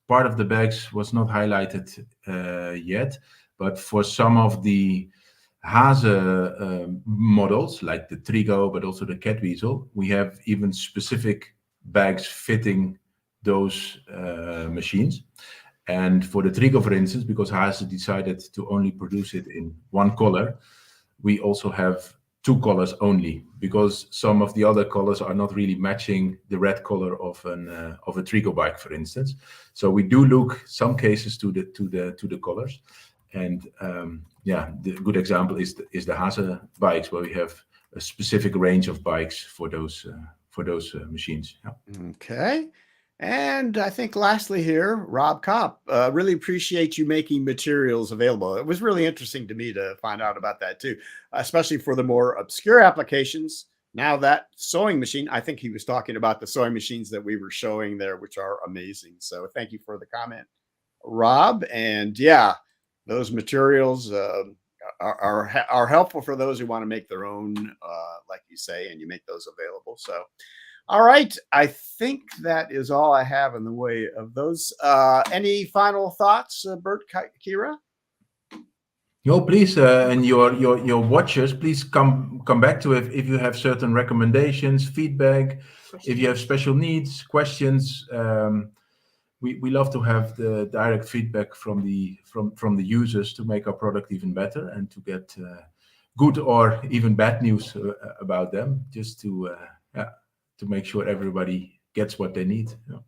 part of the bags was not highlighted yet. But for some of the Hase models, like the Trigo, but also the Catweasel, we have even specific bags fitting those machines. And for the Trigo, for instance, because Hase decided to only produce it in one color, we also have two colors only, because some of the other colors are not really matching the red color of a Trigo bike, for instance. So we do look some cases to the colors. And the good example is the Hase bikes, where we have a specific range of bikes for those machines. Yeah. Okay. And I think lastly here, Rob Kopp, really appreciate you making materials available. It was really interesting to me to find out about that too, especially for the more obscure applications. Now that sewing machine, I think he was talking about the sewing machines that we were showing there, which are amazing. So thank you for the comment, Rob. And yeah, those materials are helpful for those who want to make their own, like you say, and you make those available. So, all right. I think that is all I have in the way of those. Any final thoughts, Bert, Kyra? No, please, and your watchers, please come back to it if you have certain recommendations, feedback, if you have special needs, questions. We love to have the direct feedback from the users to make our product even better and to get good or even bad news about them, just to make sure everybody gets what they need. Yeah.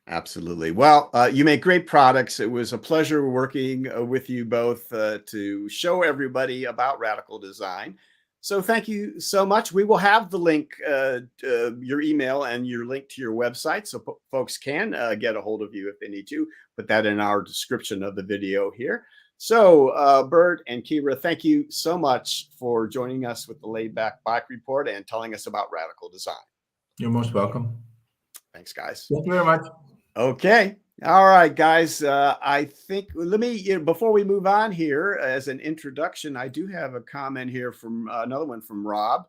Absolutely. Well, you make great products. It was a pleasure working with you both to show everybody about Radical Design. So thank you so much. We will have the link, your email and your link to your website, so folks can get a hold of you if they need to. Put that in our description of the video here. So Bert and Kyra, thank you so much for joining us with the Laid Back Bike Report and telling us about Radical Design. You're most welcome. Thanks, guys. Thank you very much. Okay. All right, guys. I think let me, before we move on here, as an introduction, I do have a comment here from another one from Rob.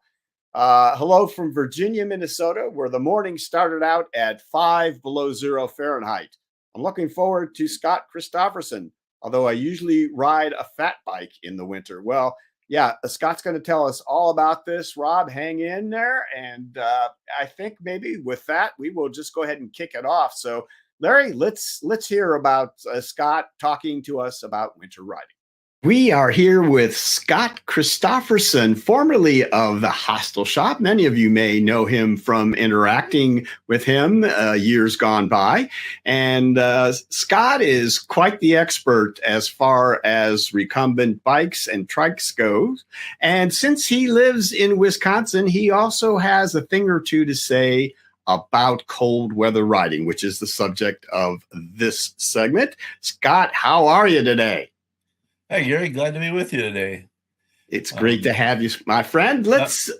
Hello from Virginia, Minnesota, where the morning started out at 5 below 0 Fahrenheit. I'm looking forward to Scott Christopherson, although I usually ride a fat bike in the winter. Well, yeah, Scott's going to tell us all about this. Rob, hang in there. And I think maybe with that, we will just go ahead and kick it off. So Larry, let's hear about Scott talking to us about winter riding. We are here with Scott Christopherson, formerly of the Hostel Shop. Many of you may know him from interacting with him years gone by. And Scott is quite the expert as far as recumbent bikes and trikes goes. And since he lives in Wisconsin, he also has a thing or two to say about cold weather riding, which is the subject of this segment. Scott, how are you today? Hey, Gary, glad to be with you today. It's great to have you, my friend. Let's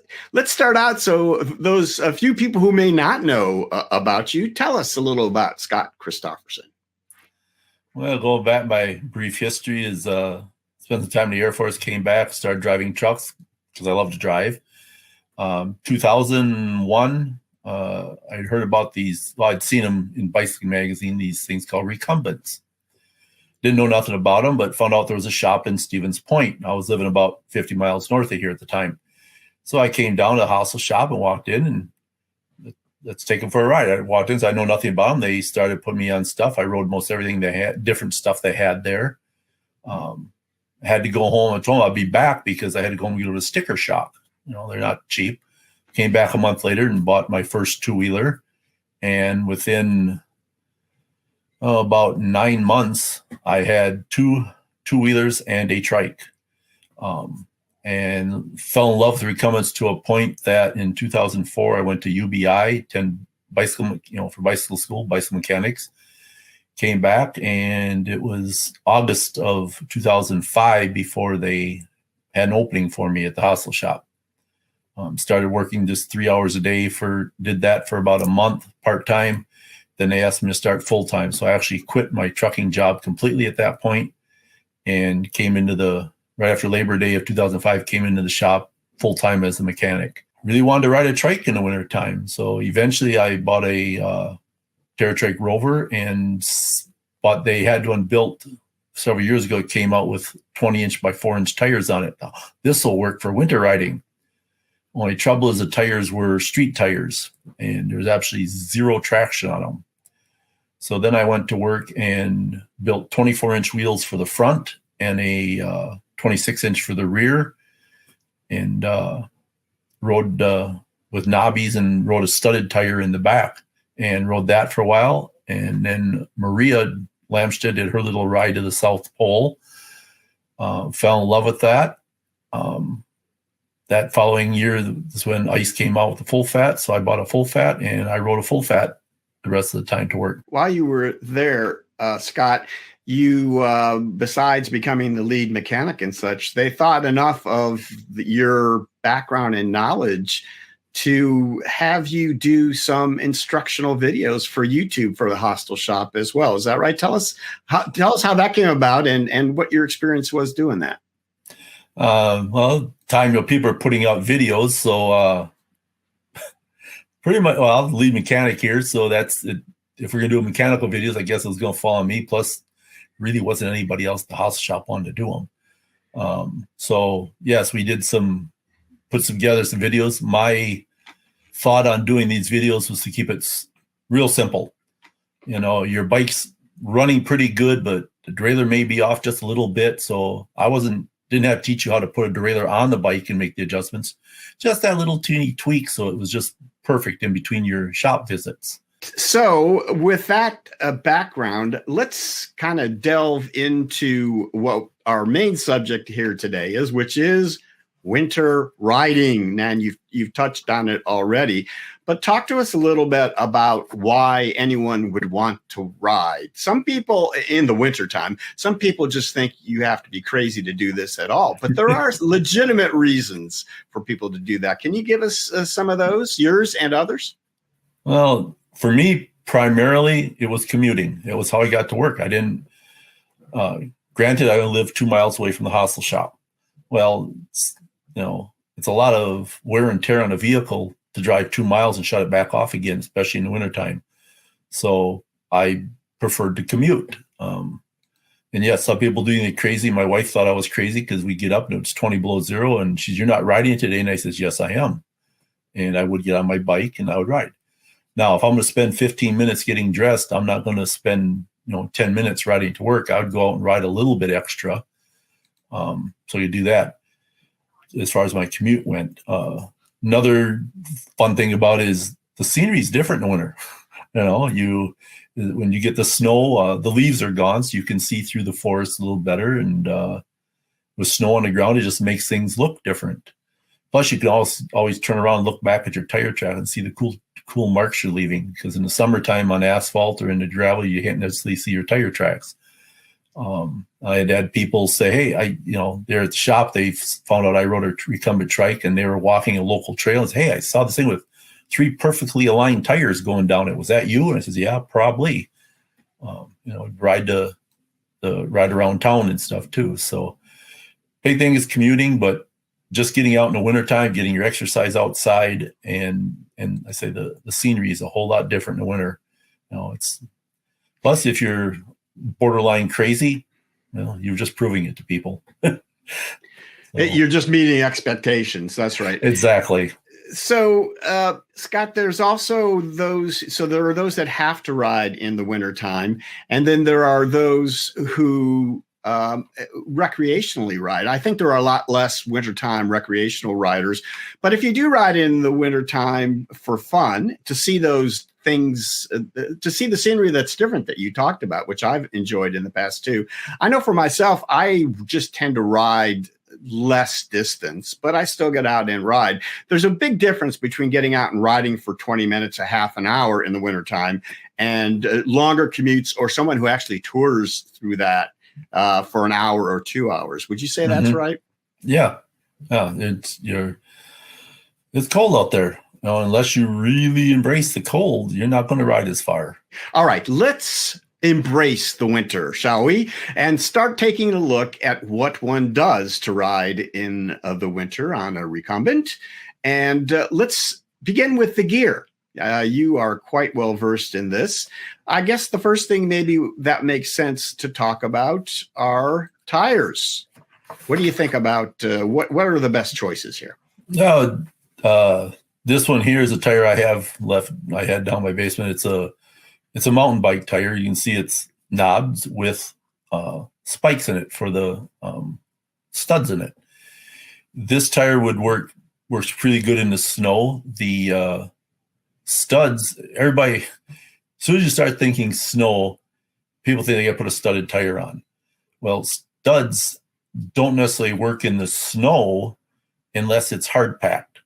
start out. So those a few people who may not know about you, tell us a little about Scott Christopherson. Well, going back, my brief history is spent some time in the Air Force, came back, started driving trucks because I love to drive. 2001, I'd heard about these, well, I'd seen them in Bicycling Magazine, these things called recumbents. Didn't know nothing about them, but found out there was a shop in Stevens Point. I was living about 50 miles north of here at the time. So I came down to the Hostel Shop and walked in, and let's take them for a ride. I walked in, so I know nothing about them. They started putting me on stuff. I rode most everything they had, different stuff they had there. I had to go home and told them I'd be back because I had to go and go to the sticker shop. You know, they're not cheap. came back a month later and bought my first two-wheeler. And within about 9 months, I had two-wheelers and a trike. And fell in love with recumbents to a point that in 2004, I went to UBI, attend bicycle, for bicycle school, bicycle mechanics. Came back, and it was August of 2005 before they had an opening for me at the hostel shop. Started working just 3 hours a day did that for about a month part-time. Then they asked me to start full-time. So I actually quit my trucking job completely at that point and came into right after Labor Day of 2005, came into the shop full-time as a mechanic. Really wanted to ride a trike in the wintertime. So eventually I bought a TerraTrike Rover, but they had one built several years ago. It came out with 20-inch by 4-inch tires on it. This will work for winter riding. Only trouble is the tires were street tires, and there's actually zero traction on them. So then I went to work and built 24-inch wheels for the front and a 26-inch for the rear, and rode with knobbies and rode a studded tire in the back and rode that for a while. And then Maria Lamstead did her little ride to the South Pole, fell in love with that. That following year is when ice came out with the full fat. So I bought a full fat and I rode a full fat the rest of the time to work. While you were there, Scott, you, besides becoming the lead mechanic and such, they thought enough of your background and knowledge to have you do some instructional videos for YouTube for the hostel shop as well. Is that right? Tell us how that came about and what your experience was doing that. Well, people are putting out videos, so pretty much. Well, I'm the lead mechanic here, so that's it. If we're gonna do mechanical videos, I guess it was gonna fall on me. Plus, really wasn't anybody else at the hostel shop wanted to do them. So yes, we did put together some videos. My thought on doing these videos was to keep it real simple. Your bike's running pretty good, but the derailleur may be off just a little bit. So I didn't have to teach you how to put a derailleur on the bike and make the adjustments. Just that little teeny tweak, so it was just perfect in between your shop visits. So with that background, let's kind of delve into what our main subject here today is, which is winter riding. And you've touched on it already, but talk to us a little bit about why anyone would want to ride. Some people in the wintertime, some people just think you have to be crazy to do this at all, but there are legitimate reasons for people to do that. Can you give us some of those, yours and others? Well, for me, primarily, it was commuting. It was how I got to work. I didn't, granted, I live 2 miles away from the hostel shop. Well, it's a lot of wear and tear on a vehicle to drive 2 miles and shut it back off again, especially in the wintertime. So I preferred to commute. And yes, some people doing it crazy. My wife thought I was crazy because we get up and it's 20 below zero. And she's, "You're not riding today?" And I says, "Yes, I am." And I would get on my bike and I would ride. Now, if I'm going to spend 15 minutes getting dressed, I'm not going to spend 10 minutes riding to work. I would go out and ride a little bit extra. So you do that. As far as my commute went, another fun thing about it is the scenery is different in the winter. When you get the snow, the leaves are gone, so you can see through the forest a little better. And with snow on the ground, it just makes things look different. Plus, you can always turn around and look back at your tire track and see the cool marks you're leaving. Because in the summertime on asphalt or in the gravel, you can't necessarily see your tire tracks. I had people say, "Hey, they're at the shop. They found out I rode a recumbent trike, and they were walking a local trail and said, 'Hey, I saw this thing with 3 perfectly aligned tires going down it. Was that you?' And I says, 'Yeah, probably.' Ride around town and stuff too. So big thing is commuting, but just getting out in the wintertime, getting your exercise outside, and I say the scenery is a whole lot different in the winter. Plus if you're borderline crazy, you're just proving it to people. You're just meeting expectations. That's right. Exactly. So, Scott, there's also those. So there are those that have to ride in the wintertime, and then there are those who recreationally ride. I think there are a lot less wintertime recreational riders, but if you do ride in the wintertime for fun, to see those things, to see the scenery that's different that you talked about, which I've enjoyed in the past too. I know for myself, I just tend to ride less distance, but I still get out and ride. There's a big difference between getting out and riding for 20 minutes, a half an hour in the wintertime, and longer commutes, or someone who actually tours through that for an hour or 2 hours. Would you say that's right? Yeah. It's cold out there. Unless you really embrace the cold, you're not going to ride as far. All right, let's embrace the winter, shall we? And start taking a look at what one does to ride in the winter on a recumbent. And let's begin with the gear. You are quite well versed in this. I guess the first thing maybe that makes sense to talk about are tires. What do you think about what are the best choices here? This one here is a tire I had down my basement. It's a mountain bike tire. You can see it's knobs with spikes in it for the studs in it. This tire works pretty good in the snow. The studs, everybody, as soon as you start thinking snow, people think they got to put a studded tire on. Well, studs don't necessarily work in the snow unless it's hard packed,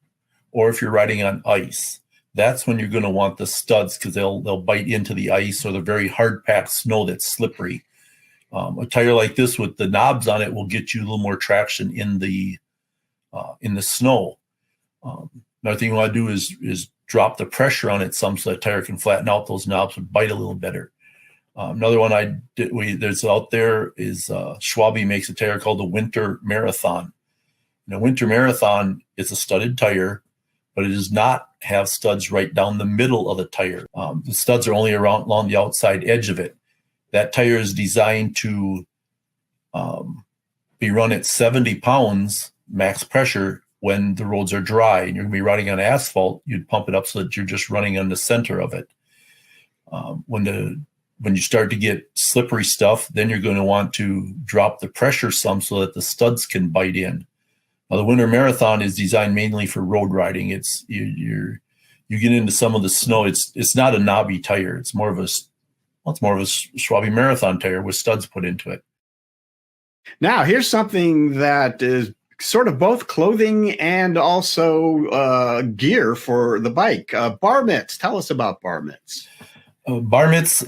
or if you're riding on ice. That's when you're going to want the studs, because they'll bite into the ice or the very hard packed snow that's slippery. A tire like this with the knobs on it will get you a little more traction in the snow. Another thing you want to do is drop the pressure on it some, so that tire can flatten out. Those knobs would bite a little better. Another one there's out there is Schwalbe makes a tire called the Winter Marathon. The Winter Marathon is a studded tire, but it does not have studs right down the middle of the tire. The studs are only along the outside edge of it. That tire is designed to be run at 70 pounds max pressure when the roads are dry and you're going to be riding on asphalt. You'd pump it up so that you're just running on the center of it. When you start to get slippery stuff, then you're going to want to drop the pressure some so that the studs can bite in. Now, the Winter Marathon is designed mainly for road riding. It's you get into some of the snow. It's not a knobby tire. It's more of a Schwalbe Marathon tire with studs put into it. Now, here's something that is sort of both clothing and also gear for the bike. Bar mitts. Tell us about bar mitts. Bar mitts.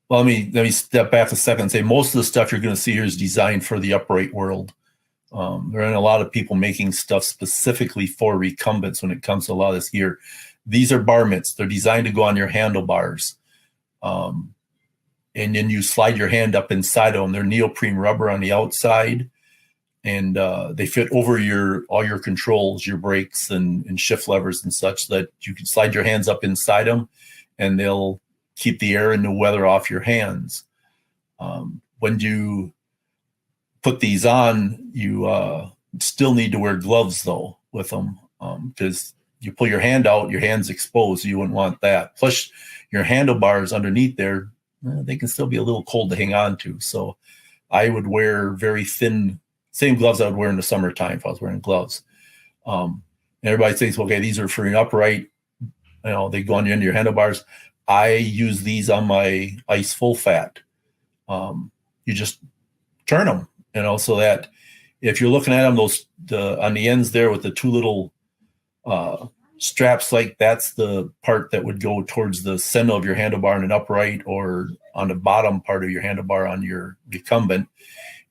Well, let me step back a second and say most of the stuff you're going to see here is designed for the upright world. There aren't a lot of people making stuff specifically for recumbents when it comes to a lot of this gear. These are bar mitts. They're designed to go on your handlebars. And then you slide your hand up inside of them. They're neoprene rubber on the outside, and they fit over all your controls, your brakes and shift levers and such, so that you can slide your hands up inside them, and they'll keep the air and the weather off your hands. When you put these on, you still need to wear gloves though with them, because you pull your hand out, your hand's exposed. So you wouldn't want that. Plus, your handlebars underneath there, they can still be a little cold to hang on to. So I would wear very thin, same gloves I would wear in the summertime if I was wearing gloves. Everybody thinks, okay, these are for an upright, they go on the end of your handlebars. I use these on my ice full fat. You just turn them, so that if you're looking at them, on the ends there with the two little straps, like that's the part that would go towards the center of your handlebar in an upright, or on the bottom part of your handlebar on your recumbent.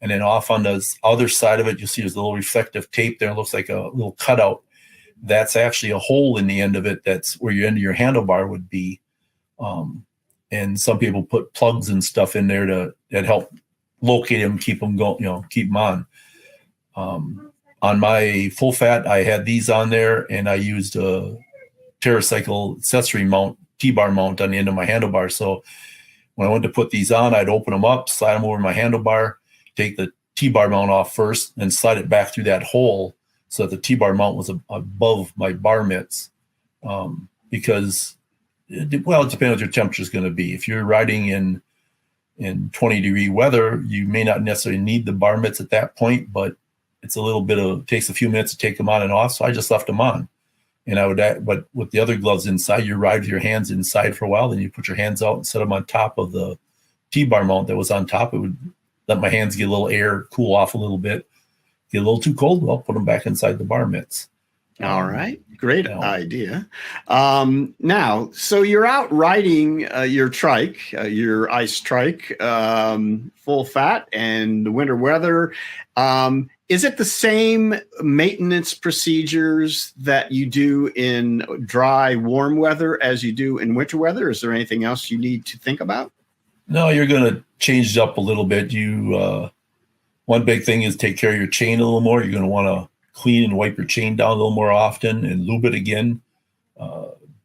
And then off on the other side of it, you'll see there's a little reflective tape there. It looks like a little cutout. That's actually a hole in the end of it. That's where your end of your handlebar would be. And some people put plugs and stuff in there that help locate them, keep them going, keep them on. On my full fat, I had these on there, and I used a TerraCycle accessory mount, T-bar mount on the end of my handlebar. So when I went to put these on, I'd open them up, slide them over my handlebar, take the T-bar mount off first, and slide it back through that hole so that the T-bar mount was above my bar mitts. Because, it depends what your temperature is going to be. If you're riding in in 20-degree weather, you may not necessarily need the bar mitts at that point, but it's a little bit of, takes a few minutes to take them on and off. So I just left them on. And I would, but with the other gloves inside, you ride with your hands inside for a while, then you put your hands out and set them on top of the T-bar mount that was on top. It would let my hands get a little air, cool off a little bit. Get a little too cold, well, put them back inside the bar mitts. All right. Great idea. Now, so you're out riding your trike, your ice trike, full fat and the winter weather. Is it the same maintenance procedures that you do in dry, warm weather as you do in winter weather? Is there anything else you need to think about? No, you're going to change it up a little bit. One big thing is take care of your chain a little more. You're going to want to clean and wipe your chain down a little more often and lube it again.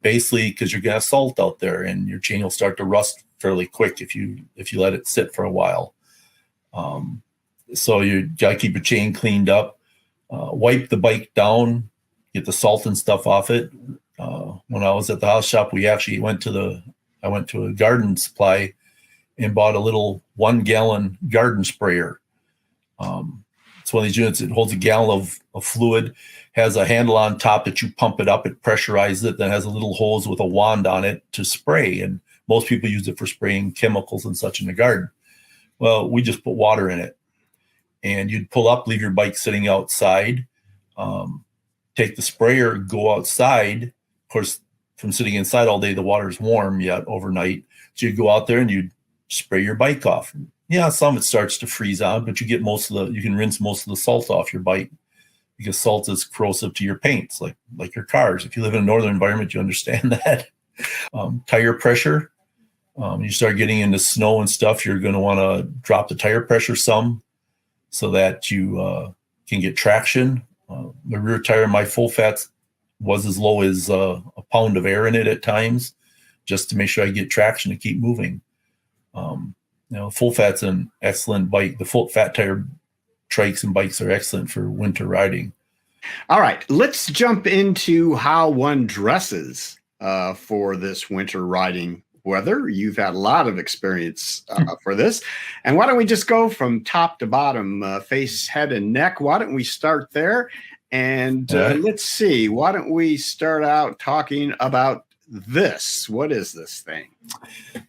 Basically, because you're going to have salt out there and your chain will start to rust fairly quick if you let it sit for a while. So you got to keep your chain cleaned up. Wipe the bike down, get the salt and stuff off it. When I was at the house shop, we actually I went to a garden supply and bought a little 1-gallon garden sprayer. It's one of these units. It holds a gallon of fluid, has a handle on top that you pump it up, it pressurizes it, then has a little hose with a wand on it to spray. And most people use it for spraying chemicals and such in the garden. Well, we just put water in it. And you'd pull up, leave your bike sitting outside, take the sprayer, go outside. Of course, from sitting inside all day, the water's warm yet overnight. So you'd go out there and you'd spray your bike off. Yeah, some it starts to freeze on, but you get you can rinse most of the salt off your bike because salt is corrosive to your paints, like your cars. If you live in a northern environment, you understand that. Tire pressure. You start getting into snow and stuff, you're going to want to drop the tire pressure some so that you can get traction. The rear tire, my full fat was as low as a pound of air in it at times, just to make sure I get traction to keep moving. Full fat's an excellent bike. The full fat tire trikes and bikes are excellent for winter riding. All right, let's jump into how one dresses for this winter riding weather. You've had a lot of experience for this. And why don't we just go from top to bottom, face, head, and neck? Why don't we start there? And let's see, why don't we start out talking about this? What is this thing?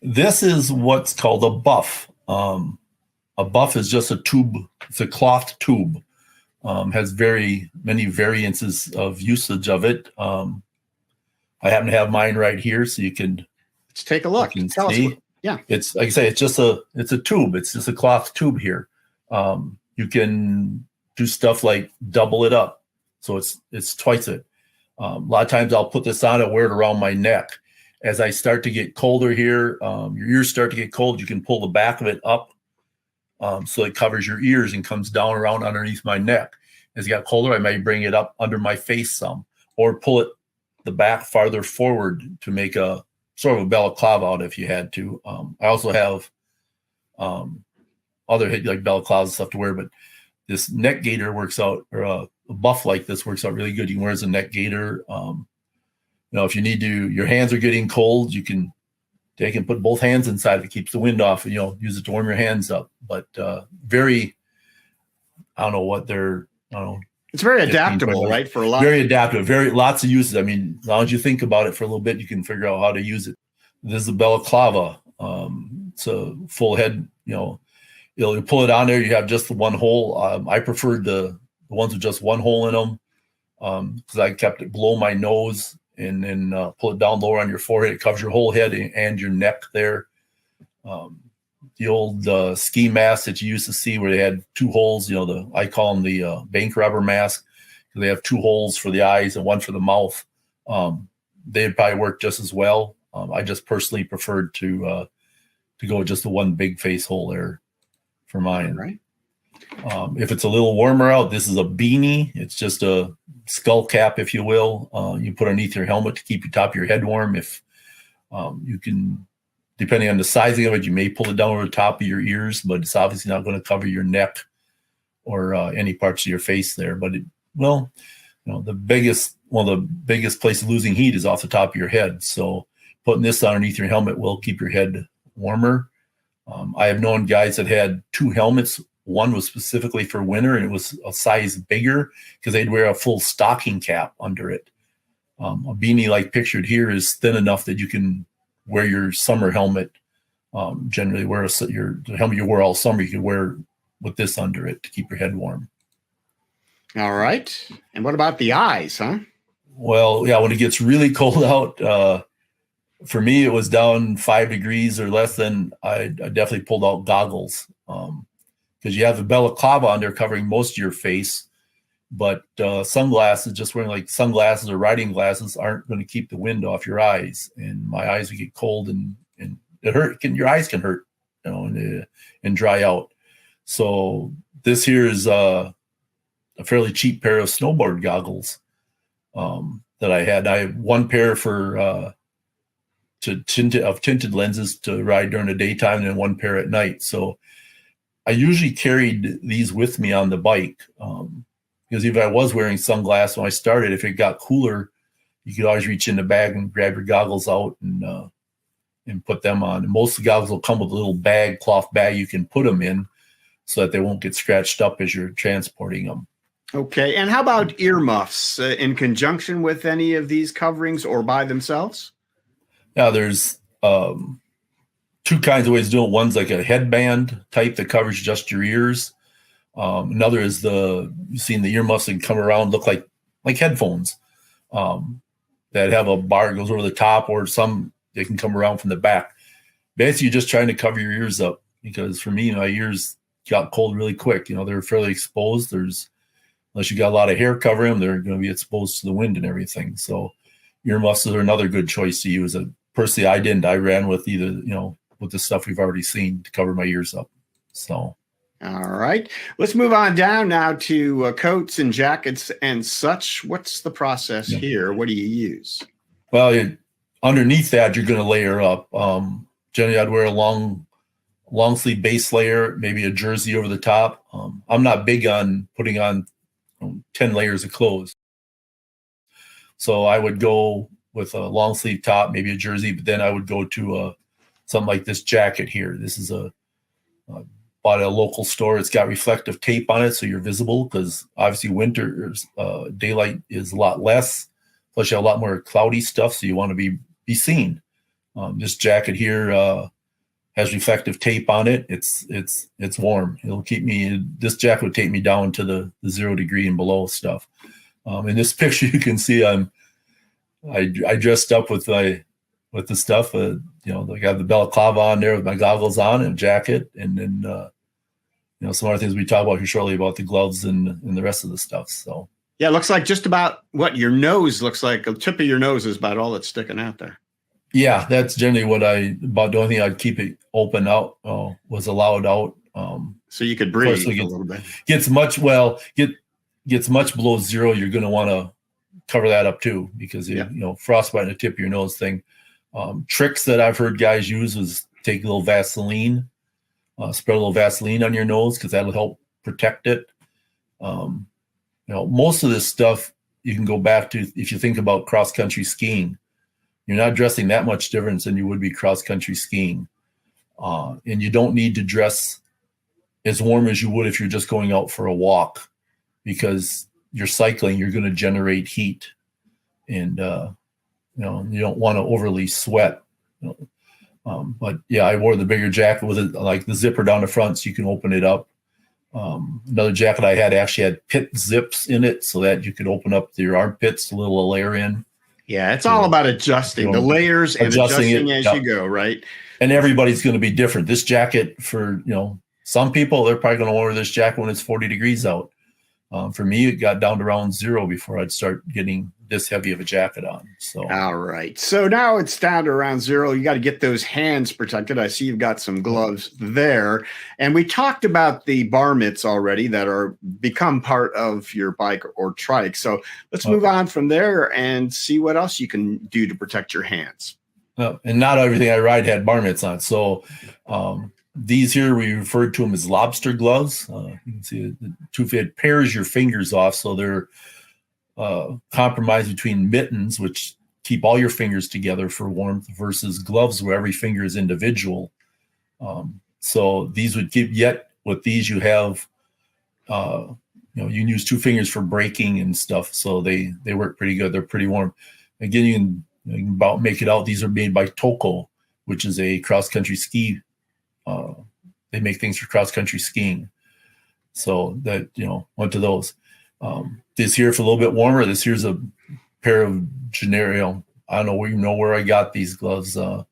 This is what's called a buff. A buff is just a tube. It's a cloth tube. Has very many variances of usage of it. I happen to have mine right here, so you can. Let's take a look. Tell us yeah, it's like I say, it's a tube. It's just a cloth tube here. You can do stuff like double it up, so it's twice it. A lot of times I'll put this on and wear it around my neck. As I start to get colder here, your ears start to get cold, you can pull the back of it up so it covers your ears and comes down around underneath my neck. As it got colder, I might bring it up under my face some, or pull it the back farther forward to make a sort of a balaclava out if you had to. I also have other like balaclavas and stuff to wear, but this neck gaiter works out, or a buff like this works out really good. You can wear as a neck gaiter. If you need to, your hands are getting cold, you can take and put both hands inside if it keeps the wind off, and use it to warm your hands up. But it's very adaptable, right? For a lot. Very adaptive, lots of uses. I mean, as long as you think about it for a little bit, you can figure out how to use it. This is a balaclava. It's a full head, you pull it on there, you have just the one hole. I preferred the ones with just one hole in them because I kept it below my nose, and then pull it down lower on your forehead. It covers your whole head and your neck there. The old ski masks that you used to see where they had two holes, I call them the bank robber mask, because they have two holes for the eyes and one for the mouth. They'd probably work just as well. I just personally preferred to go with just the one big face hole there for mine. Right. If it's a little warmer out, this is a beanie. It's just a skull cap, if you will. You put underneath your helmet to keep your top of your head warm. If you can, depending on the sizing of it, you may pull it down over the top of your ears, but it's obviously not going to cover your neck or any parts of your face there. But one of the biggest places losing heat is off the top of your head. So putting this underneath your helmet will keep your head warmer. I have known guys that had 2 helmets. One was specifically for winter, and it was a size bigger because they'd wear a full stocking cap under it. A beanie like pictured here is thin enough that you can wear your summer helmet. Generally wear the helmet you wear all summer, you can wear with this under it to keep your head warm. All right. And what about the eyes, huh? Well, yeah, when it gets really cold out, for me, it was down 5 degrees or less, then I definitely pulled out goggles. Because you have the balaclava on there covering most of your face, but sunglasses, just wearing like sunglasses or riding glasses, aren't going to keep the wind off your eyes. And my eyes would get cold and it hurt. Your eyes can hurt, and dry out. So this here is a fairly cheap pair of snowboard goggles that I had. I have one pair for tinted lenses to ride during the daytime, and then one pair at night. So I usually carried these with me on the bike because if I was wearing sunglasses when I started, if it got cooler, you could always reach in the bag and grab your goggles out and put them on. And most of the goggles will come with a little bag, cloth bag you can put them in so that they won't get scratched up as you're transporting them. Okay. And how about earmuffs in conjunction with any of these coverings or by themselves? Yeah, there's 2 kinds of ways to do it. One's like a headband type that covers just your ears. Another is you've seen the earmuffs that can come around, look like headphones that have a bar that goes over the top, or some they can come around from the back. Basically, you're just trying to cover your ears up because for me, my ears got cold really quick. They're fairly exposed. Unless you got a lot of hair covering them, they're going to be exposed to the wind and everything. So earmuffs are another good choice to use. Personally, I didn't. I ran with either, with the stuff we've already seen to cover my ears up. So, all right, let's move on down now to coats and jackets and such. What's the process here? What do you use? Well, underneath that, you're going to layer up. Generally, I'd wear a long sleeve base layer, maybe a jersey over the top. I'm not big on putting on 10 layers of clothes. So I would go with a long sleeve top, maybe a jersey, but then I would go to something like this jacket here. This is bought at a local store. It's got reflective tape on it, so you're visible because obviously winter daylight is a lot less. Plus, you have a lot more cloudy stuff, so you want to be seen. This jacket here has reflective tape on it. It's warm. It'll keep me. This jacket would take me down to the 0 degree and below stuff. In this picture, you can see I dressed up with the stuff. I got the balaclava on there with my goggles on and a jacket, and then some other things we talk about here shortly about the gloves and the rest of the stuff. So yeah, it looks like just about what your nose looks like. The tip of your nose is about all that's sticking out there. Yeah, that's generally about the only thing I'd keep it open out was allowed out. So you could breathe a little bit. Gets much below 0. You're going to want to cover that up too, because frostbite in the tip of your nose thing. Tricks that I've heard guys use is take a little Vaseline, spread a little Vaseline on your nose because that'll help protect it. Most of this stuff you can go back to if you think about cross country skiing. You're not dressing that much difference than you would be cross country skiing, and you don't need to dress as warm as you would if you're just going out for a walk, because you're cycling, you're going to generate heat, and you don't want to overly sweat. But yeah, I wore the bigger jacket with it, like the zipper down the front, so you can open it up. Another jacket I had actually had pit zips in it, so that you could open up your armpits, a little layer in. Yeah, it's all about adjusting the layers and adjusting as you go, right? And everybody's going to be different. This jacket for some people, they're probably going to wear this jacket when it's 40 degrees out. For me, it got down to around 0 before I'd start getting this heavy of a jacket on. So all right. So now it's down to around 0. You got to get those hands protected. I see you've got some gloves there. And we talked about the bar mitts already that are become part of your bike or trike. So let's move on from there and see what else you can do to protect your hands. And not everything I ride had bar mitts on. So these here, we referred to them as lobster gloves. You can see it pairs your fingers off, so they're compromised between mittens, which keep all your fingers together for warmth, versus gloves where every finger is individual. So these would give, yet with these you have, you can use 2 fingers for braking and stuff. So they work pretty good. They're pretty warm. Again, you can about make it out. These are made by Toko, which is a cross-country ski. They make things for cross-country skiing. So that, went to those. This here for a little bit warmer. This here's a pair of generic, I don't know where I got these gloves. I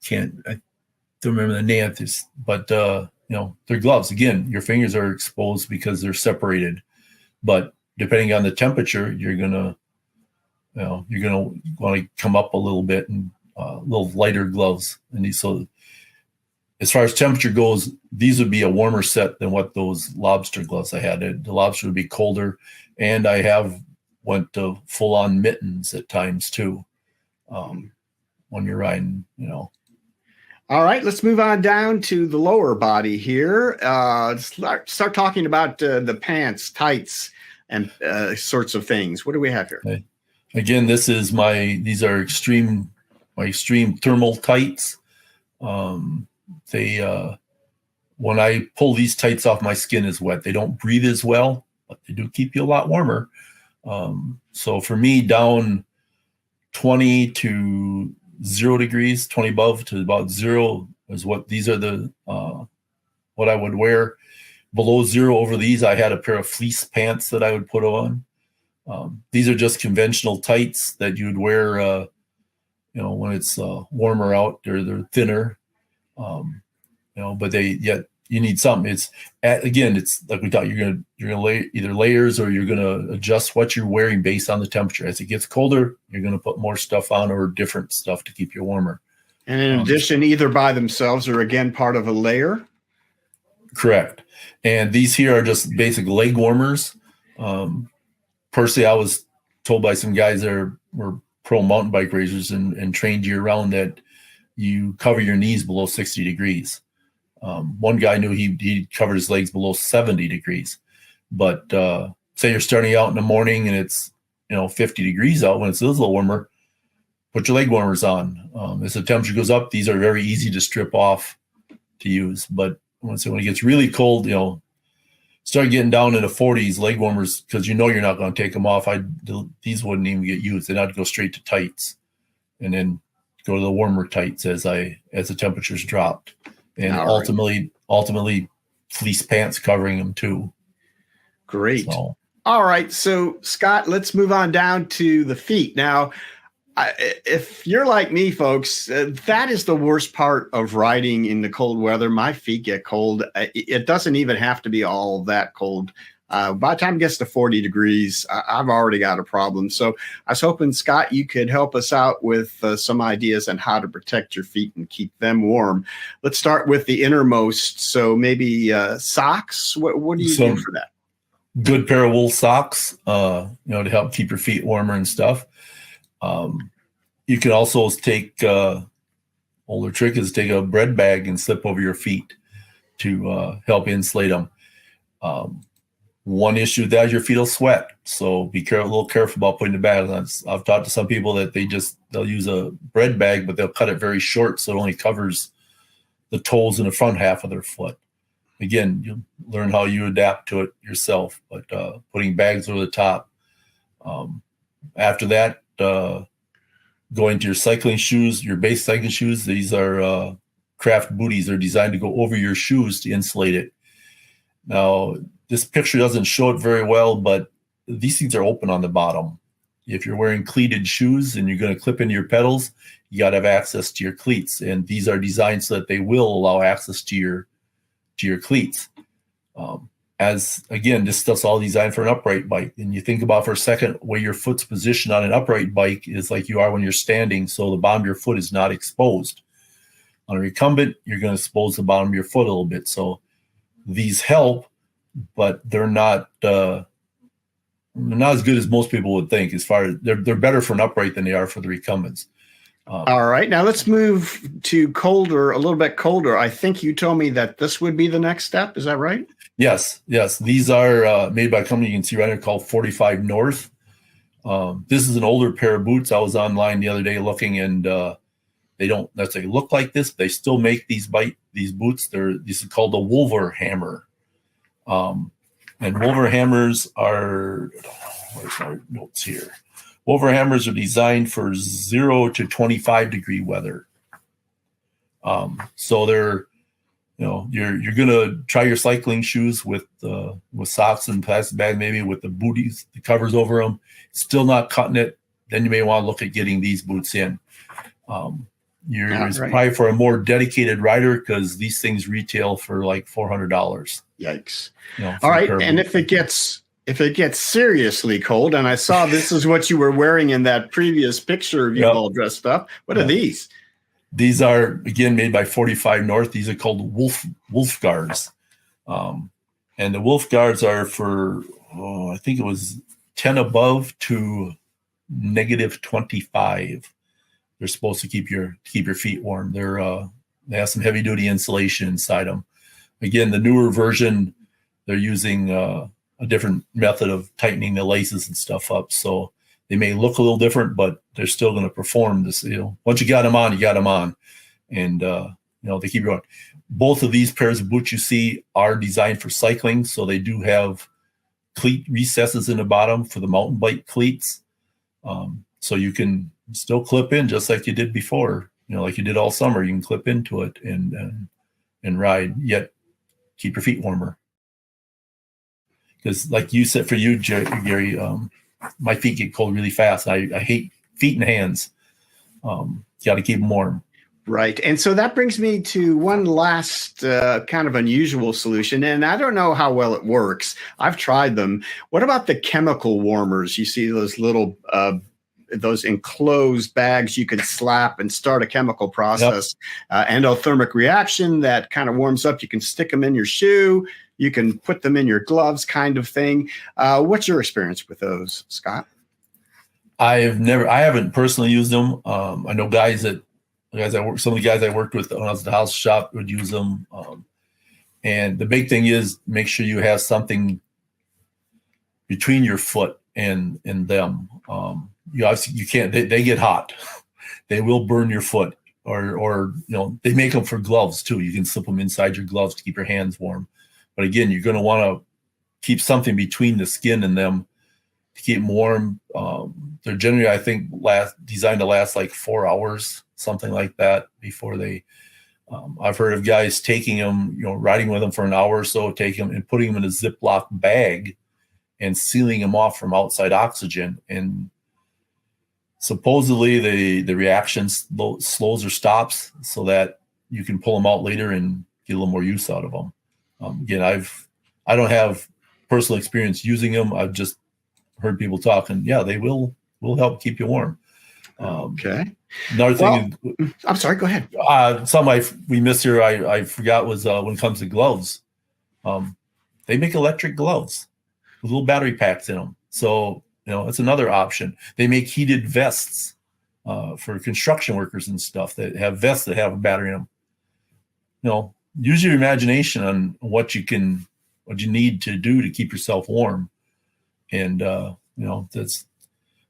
don't remember the name of this, but they're gloves. Again, your fingers are exposed because they're separated, but depending on the temperature, you're gonna want to come up a little bit and little lighter gloves. And these, so as far as temperature goes, these would be a warmer set than what those lobster gloves I had. The lobster would be colder, and I have went to full on mittens at times too. When you're riding, All right, let's move on down to the lower body here. Start talking about the pants, tights, and sorts of things. What do we have here? Okay. Again, these are my extreme thermal tights. When I pull these tights off, my skin is wet. They don't breathe as well, but they do keep you a lot warmer. So for me, down 20 to 0 degrees, 20 above to about 0 is what these are the what I would wear. Below 0 over these, I had a pair of fleece pants that I would put on. These are just conventional tights that you'd wear when it's warmer out. They're thinner, but you need something. It's like we thought, you're gonna lay either layers, or you're gonna adjust what you're wearing based on the temperature. As it gets colder, you're gonna put more stuff on or different stuff to keep you warmer. And in addition, either by themselves or again part of a layer. Correct. And these here are just basic leg warmers. Personally, I was told by some guys that were pro mountain bike racers and trained year round that you cover your knees below 60 degrees. One guy knew he covered his legs below 70 degrees. But say you're starting out in the morning and it's 50 degrees out, when it's a little warmer, put your leg warmers on. As the temperature goes up, these are very easy to strip off to use. But when it gets really cold, start getting down in the 40s, leg warmers, because you're not going to take them off. These wouldn't even get used. They'd have to go straight to tights, and then go to the warmer tights as the temperatures dropped. And ultimately fleece pants covering them too. Great. So. All right. So Scott, let's move on down to the feet. Now, if you're like me, folks, that is the worst part of riding in the cold weather. My feet get cold. It doesn't even have to be all that cold. By the time it gets to 40 degrees, I've already got a problem. So I was hoping, Scott, you could help us out with some ideas on how to protect your feet and keep them warm. Let's start with the innermost. So maybe socks. What do you do for that? Good pair of wool socks, to help keep your feet warmer and stuff. You can also take older trick is take a bread bag and slip over your feet to help insulate them. One issue with that is your feet will sweat, so be a little careful about putting the bag on. I've talked to some people that they'll use a bread bag, but they'll cut it very short so it only covers the toes and the front half of their foot. Again, you'll learn how you adapt to it yourself, but putting bags over the top. After that, going to your cycling shoes, your base cycling shoes. These are craft booties. They're designed to go over your shoes to insulate it. Now, this picture doesn't show it very well, but these things are open on the bottom. If you're wearing cleated shoes and you're going to clip into your pedals, you got to have access to your cleats. And these are designed so that they will allow access to your cleats. This stuff's all designed for an upright bike. And you think about for a second, where your foot's positioned on an upright bike is like you are when you're standing, so the bottom of your foot is not exposed. On a recumbent, you're going to expose the bottom of your foot a little bit. So these help, but they're not as good as most people would think. As far as they're better for an upright than they are for the recumbents. All right, now let's move to a little bit colder. I think you told me that this would be the next step. Is that right? Yes. These are made by a company you can see right here called 45 North. This is an older pair of boots. I was online the other day looking, and They don't necessarily look like this. But they still make these boots. These are called the Wolverhammer. And Wolverhammers are, where's my notes here? Wolverhammers are designed for 0 to 25 degree weather. So they're, you're gonna try your cycling shoes with socks and plastic bag, maybe with the booties, the covers over them. Still not cutting it. Then you may want to look at getting these boots in. It's probably for a more dedicated rider, because these things retail for like $400. Yikes! All right, and if it gets seriously cold, and I saw this is what you were wearing in that previous picture of you all dressed up. What are these? These are, again, made by 45 North. These are called wolf guards. And the wolf guards are for, I think it was 10 above to -25. They're supposed to keep your feet warm. They have some heavy duty insulation inside them. Again, the newer version, they're using a different method of tightening the laces and stuff up. So they may look a little different, but they're still going to perform this. Once you got them on, you got them on, and they keep going. Both of these pairs of boots you see are designed for cycling, so they do have cleat recesses in the bottom for the mountain bike cleats, so you can still clip in just like you did before. Like you did all summer. You can clip into it and ride, yet keep your feet warmer. Because, like you said, for you, Gary. My feet get cold really fast. I hate feet and hands. Got to keep them warm. Right. And so that brings me to one last kind of unusual solution. And I don't know how well it works. I've tried them. What about the chemical warmers? You see those little those enclosed bags you can slap and start a chemical process, endothermic reaction that kind of warms up. You can stick them in your shoe. You can put them in your gloves, kind of thing. What's your experience with those, Scott? I haven't personally used them. I know some of the guys I worked with when I was at the house shop would use them. And the big thing is make sure you have something between your foot and them. You can't. They get hot. They will burn your foot. Or they make them for gloves too. You can slip them inside your gloves to keep your hands warm. But again, you're going to want to keep something between the skin and them to keep them warm. They're generally, I think, designed to last like 4 hours, something like that, before they. I've heard of guys taking them, riding with them for an hour or so, taking them and putting them in a Ziploc bag and sealing them off from outside oxygen. And supposedly the reaction slows or stops so that you can pull them out later and get a little more use out of them. Again, I don't have personal experience using them. I've just heard people talk, and they will help keep you warm. Okay. Another thing, I'm sorry. Go ahead. Something we missed here. I forgot was when it comes to gloves, they make electric gloves with little battery packs in them. So it's another option. They make heated vests for construction workers and stuff that have vests that have a battery in them. Use your imagination on what you need to do to keep yourself warm. And, that's,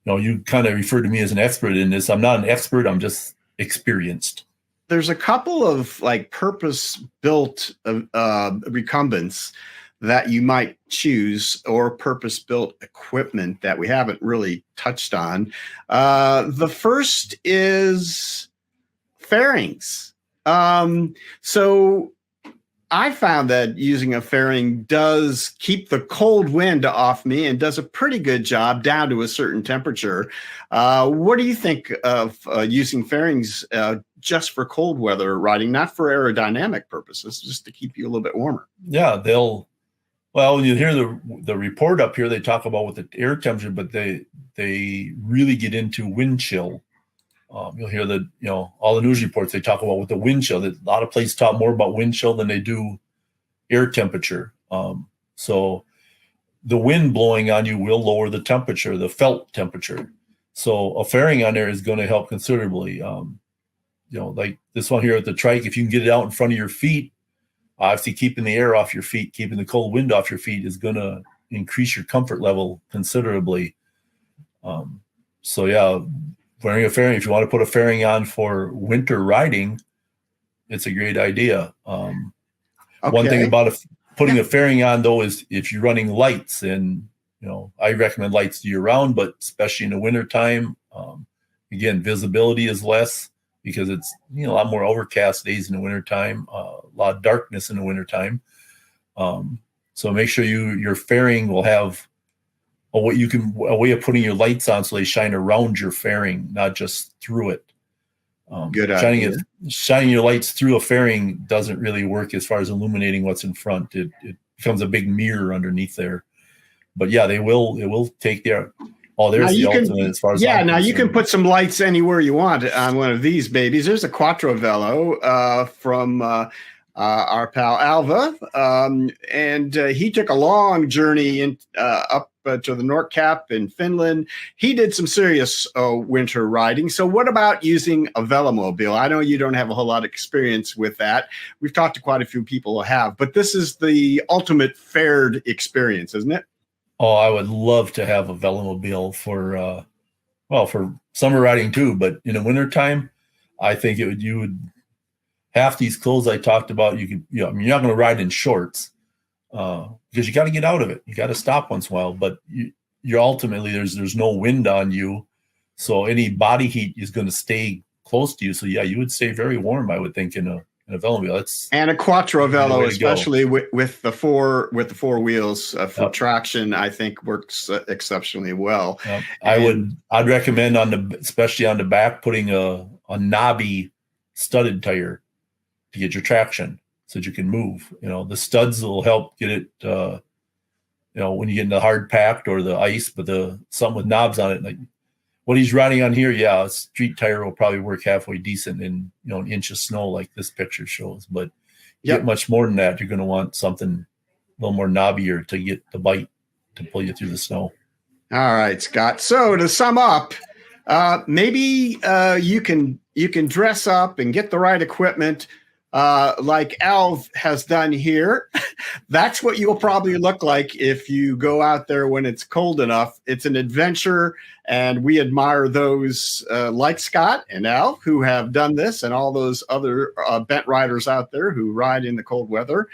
you kind of refer to me as an expert in this. I'm not an expert. I'm just experienced. There's a couple of like purpose-built recumbents that you might choose, or purpose-built equipment that we haven't really touched on. The first is fairings. So I found that using a fairing does keep the cold wind off me and does a pretty good job down to a certain temperature. What do you think of using fairings just for cold weather riding, not for aerodynamic purposes, just to keep you a little bit warmer? Yeah, when you hear the report up here, they talk about with the air temperature, but they really get into wind chill. You'll hear all the news reports, they talk about with the wind chill. A lot of places talk more about wind chill than they do air temperature. So the wind blowing on you will lower the temperature, the felt temperature. So a fairing on there is going to help considerably. Like this one here at the trike, if you can get it out in front of your feet, obviously keeping the air off your feet, keeping the cold wind off your feet is going to increase your comfort level considerably. wearing a fairing, if you want to put a fairing on for winter riding, it's a great idea. One thing about putting a fairing on, though, is if you're running lights, and I recommend lights year round, but especially in the wintertime, again, visibility is less because it's a lot more overcast days in the wintertime, a lot of darkness in the wintertime. So make sure your fairing will have a way of putting your lights on so they shine around your fairing, not just through it. Good idea. Shining your lights through a fairing doesn't really work as far as illuminating what's in front. It becomes a big mirror underneath there. But yeah, it will take their. Oh, there's the ultimate as far as now you can put some lights anywhere you want on one of these babies. There's a Quattro Velo from our pal Alva, and he took a long journey up to the Nordkapp in Finland. He did some serious winter riding. So what about using a velomobile? I know you don't have a whole lot of experience with that. We've talked to quite a few people who have, but this is the ultimate fared experience, isn't it? Oh, I would love to have a velomobile for summer riding too. But in the wintertime, I think you would half these clothes I talked about. You're not going to ride in shorts because you got to get out of it. You got to stop once in a while. But you're ultimately there's no wind on you, so any body heat is going to stay close to you. So yeah, you would stay very warm, I would think, in a velomobile. And a Quattro Velo, especially with the four wheels for traction, I think works exceptionally well. I'd recommend especially on the back, putting a knobby studded tire to get your traction so that you can move. The studs will help get it. When you get in the hard packed or the ice, but something with knobs on it, like what he's riding on here, a street tire will probably work halfway decent in an inch of snow like this picture shows. But you get much more than that, you're going to want something a little more knobbier to get the bite to pull you through the snow. All right, Scott. So to sum up, maybe you can dress up and get the right equipment like Alv has done here. That's what you'll probably look like if you go out there when it's cold enough. It's an adventure, and we admire those like Scott and Alv who have done this, and all those other bent riders out there who ride in the cold weather.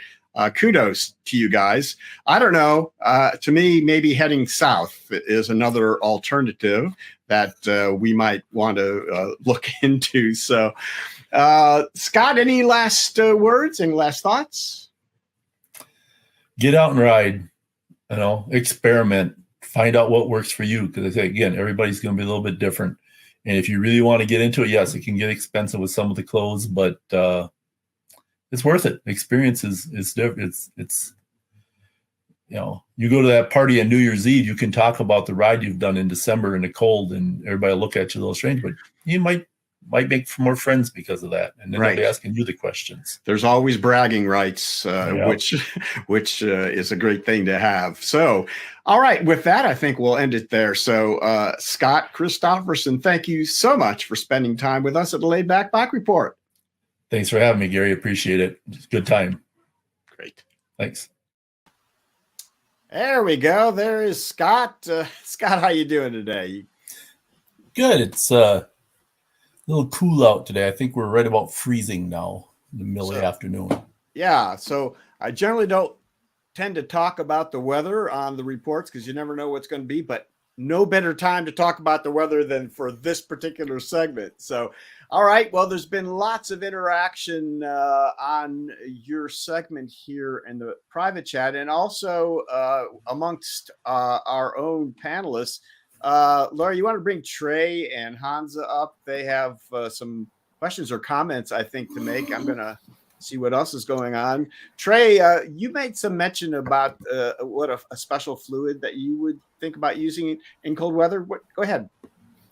Kudos to you guys. I don't know. To me, maybe heading south is another alternative that we might want to look into. So, Scott, any last words, any last thoughts? Get out and ride, experiment, find out what works for you. Because I say, again, everybody's going to be a little bit different. And if you really want to get into it, yes, it can get expensive with some of the clothes, but it's worth it. Experience is different. It's you go to that party on New Year's Eve, you can talk about the ride you've done in December in the cold, and everybody will look at you a little strange, but you might make more friends because of that, and then they'll be asking you the questions. There's always bragging rights, which is a great thing to have. So, all right, with that, I think we'll end it there. So, Scott Christopherson, thank you so much for spending time with us at the Laid Back Bike Report. Thanks for having me, Gary. Appreciate it. It's a good time. Great. Thanks. There we go. There is Scott. Scott, how you doing today? Good. It's a little cool out today. I think we're right about freezing now in the middle of the afternoon. Yeah. So I generally don't tend to talk about the weather on the reports because you never know what's going to be, but no better time to talk about the weather than for this particular segment. So, all right. Well, there's been lots of interaction on your segment here in the private chat, and also amongst our own panelists. Laura, you want to bring Trey and Honza up? They have some questions or comments, I think, to make. I'm going to see what else is going on. Trey, you made some mention about what a special fluid that you would think about using in cold weather. Go ahead.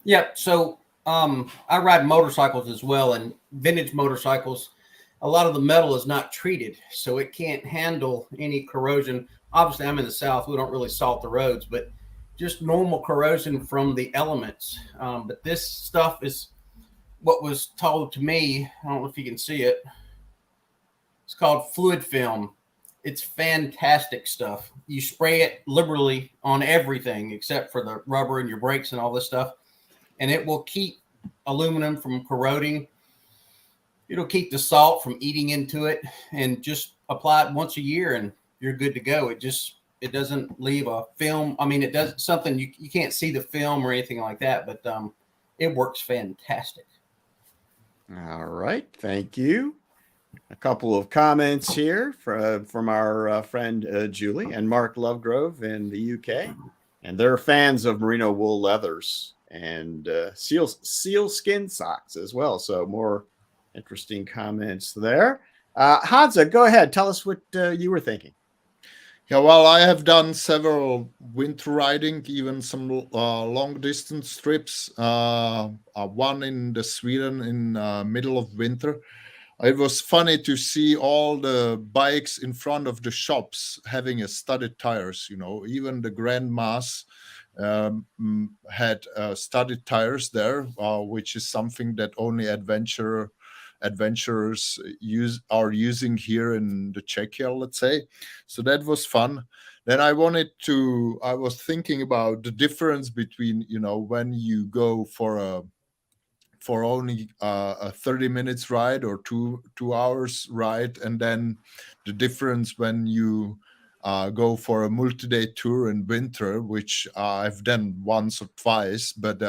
Yeah. So I ride motorcycles as well, and vintage motorcycles, a lot of the metal is not treated, so it can't handle any corrosion. Obviously, I'm in the South. We don't really salt the roads, but just normal corrosion from the elements. But this stuff is what was told to me. I don't know if you can see it. It's called fluid film. It's fantastic stuff. You spray it liberally on everything except for the rubber and your brakes and all this stuff, and it will keep aluminum from corroding. It'll keep the salt from eating into it, and just apply it once a year and you're good to go. It doesn't leave a film. I mean, it does something you can't see the film or anything like that, but it works fantastic. All right, thank you. A couple of comments here from our friend Julie and Mark Lovegrove in the UK, and they're fans of merino wool leathers and seal skin socks as well. So more interesting comments there. Honza, go ahead. Tell us what you were thinking. Yeah, well, I have done several winter riding, even some long distance trips. One in the Sweden in middle of winter. It was funny to see all the bikes in front of the shops having a studded tires. You know, even the Grand Mass had studded tires there, which is something that only adventurers are using here in the Czechia, let's say. So that was fun. Then I was thinking about the difference between, you know, when you go for only a 30 minutes ride or two hours ride, and then the difference when you go for a multi-day tour in winter, which I've done once or twice. But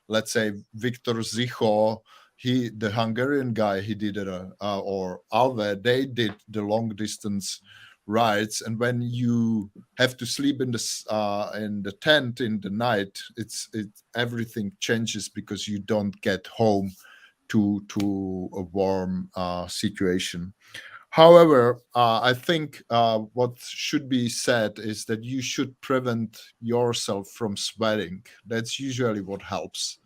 let's say Viktor Zicho, the Hungarian guy, he did it, or Alve, they did the long distance rides, and when you have to sleep in the tent in the night, everything changes because you don't get home to a warm situation. However, I think what should be said is that you should prevent yourself from sweating. That's usually what helps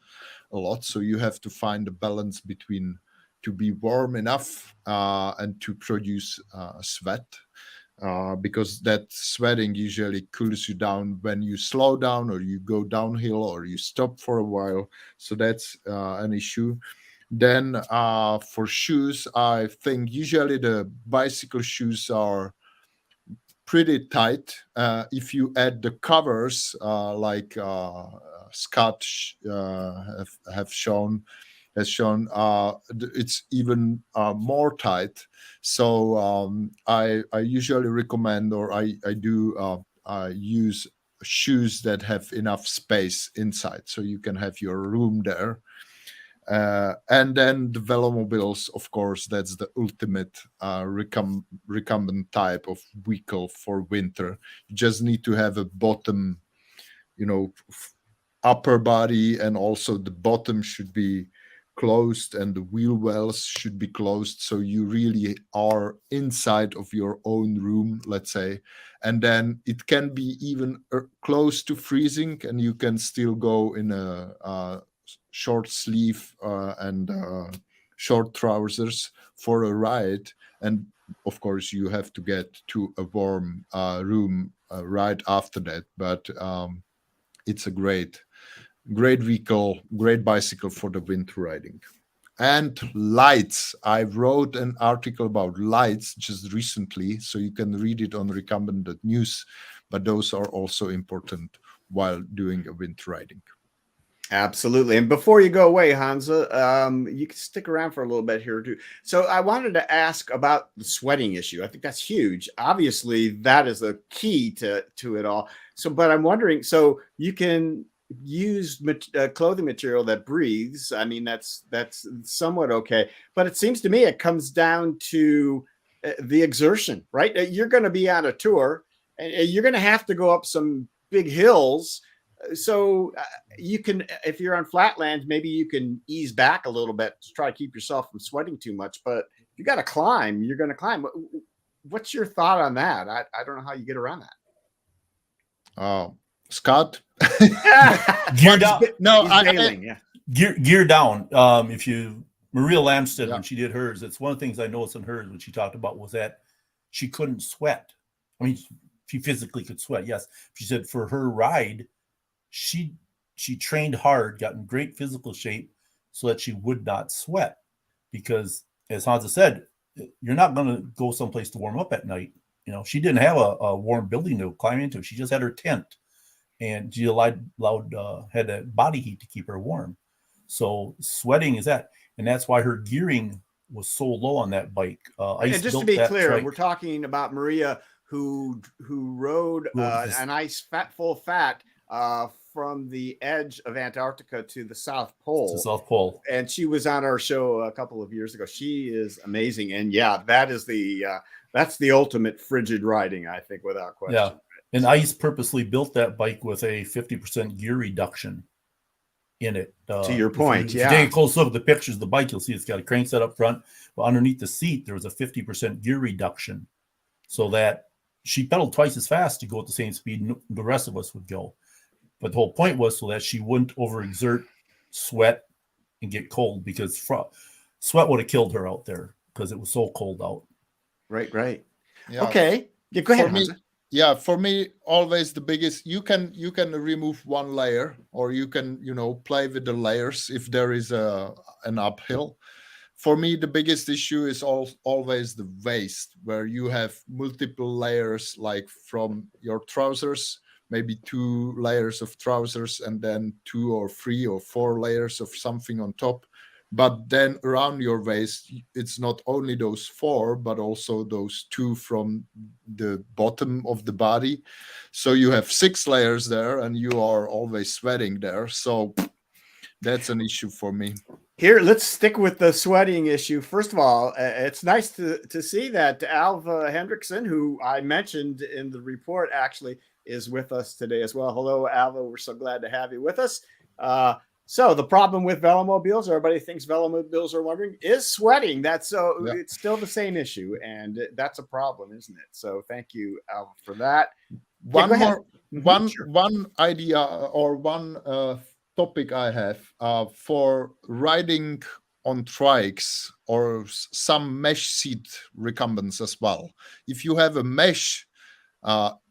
a lot. So you have to find a balance between to be warm enough and to produce sweat, because that sweating usually cools you down when you slow down or you go downhill or you stop for a while. So that's an issue. Then for shoes, I think usually the bicycle shoes are pretty tight. If you add the covers, like Scott has shown, it's even more tight. So I usually recommend, or I do use shoes that have enough space inside, so you can have your room there. And then the velomobiles, of course, that's the ultimate recumbent type of vehicle for winter. You just need to have a bottom, upper body, and also the bottom should be closed and the wheel wells should be closed, so you really are inside of your own room, let's say. And then it can be even close to freezing, and you can still go in a short sleeve and short trousers for a ride. And of course you have to get to a warm room right after that, but it's a great vehicle, great bicycle for the winter riding. And lights, I wrote an article about lights just recently, so you can read it on recumbent.news, but those are also important while doing a winter riding. Absolutely. And before you go away, Honza, you can stick around for a little bit here too. So I wanted to ask about the sweating issue. I think that's huge. Obviously, that is a key to it all. So, but I'm wondering, so you can use clothing material that breathes. I mean, that's somewhat okay. But it seems to me it comes down to the exertion, right? You're going to be on a tour, and you're going to have to go up some big hills. So you can, if you're on flatlands, maybe you can ease back a little bit to try to keep yourself from sweating too much. But if you got to climb, you're going to climb. What's your thought on that? I don't know how you get around that. Scott? Gear down. No, Gear down. Maria Lamstead, when she did hers, it's one of the things I noticed in hers when she talked about was that she couldn't sweat. I mean, she physically could sweat, yes. She said for her ride, she trained hard, got in great physical shape so that she would not sweat. Because as Honza said, you're not going to go someplace to warm up at night. She didn't have a warm building to climb into. She just had her tent, and she had that body heat to keep her warm. So sweating is that, and that's why her gearing was so low on that bike. And just to built be that clear, trike. we're talking about Maria who rode an ice full fat from the edge of Antarctica to the South Pole. To the South Pole. And she was on our show a couple of years ago. She is amazing. And yeah, that is that's the ultimate frigid riding, I think, without question. Yeah. And Ice purposely built that bike with a 50% gear reduction in it. To your point, if you take a close look at the pictures of the bike, you'll see it's got a crankset up front, but underneath the seat, there was a 50% gear reduction, so that she pedaled twice as fast to go at the same speed the rest of us would go. But the whole point was so that she wouldn't overexert, sweat, and get cold, because sweat would have killed her out there because it was so cold out. Right. Yeah. Okay. Yeah, go ahead. For me, always the biggest, you can remove one layer, or you can, play with the layers if there is an uphill. For me, the biggest issue is always the waist, where you have multiple layers, like from your trousers, maybe 2 layers of trousers, and then 2 or 3 or 4 layers of something on top. But then around your waist, it's not only those 4, but also those 2 from the bottom of the body. So you have 6 layers there, and you are always sweating there. So that's an issue for me. Here, let's stick with the sweating issue. First of all, it's nice to see that Alva Hendrickson, who I mentioned in the report, actually is with us today as well. Hello, Alva. We're so glad to have you with us. So the problem with velomobiles, everybody thinks velomobiles are wondering, is sweating. It's still the same issue, and that's a problem, isn't it? So thank you, Alva, for that. One idea or one topic I have for riding on trikes or some mesh seat recumbents as well. If you have a mesh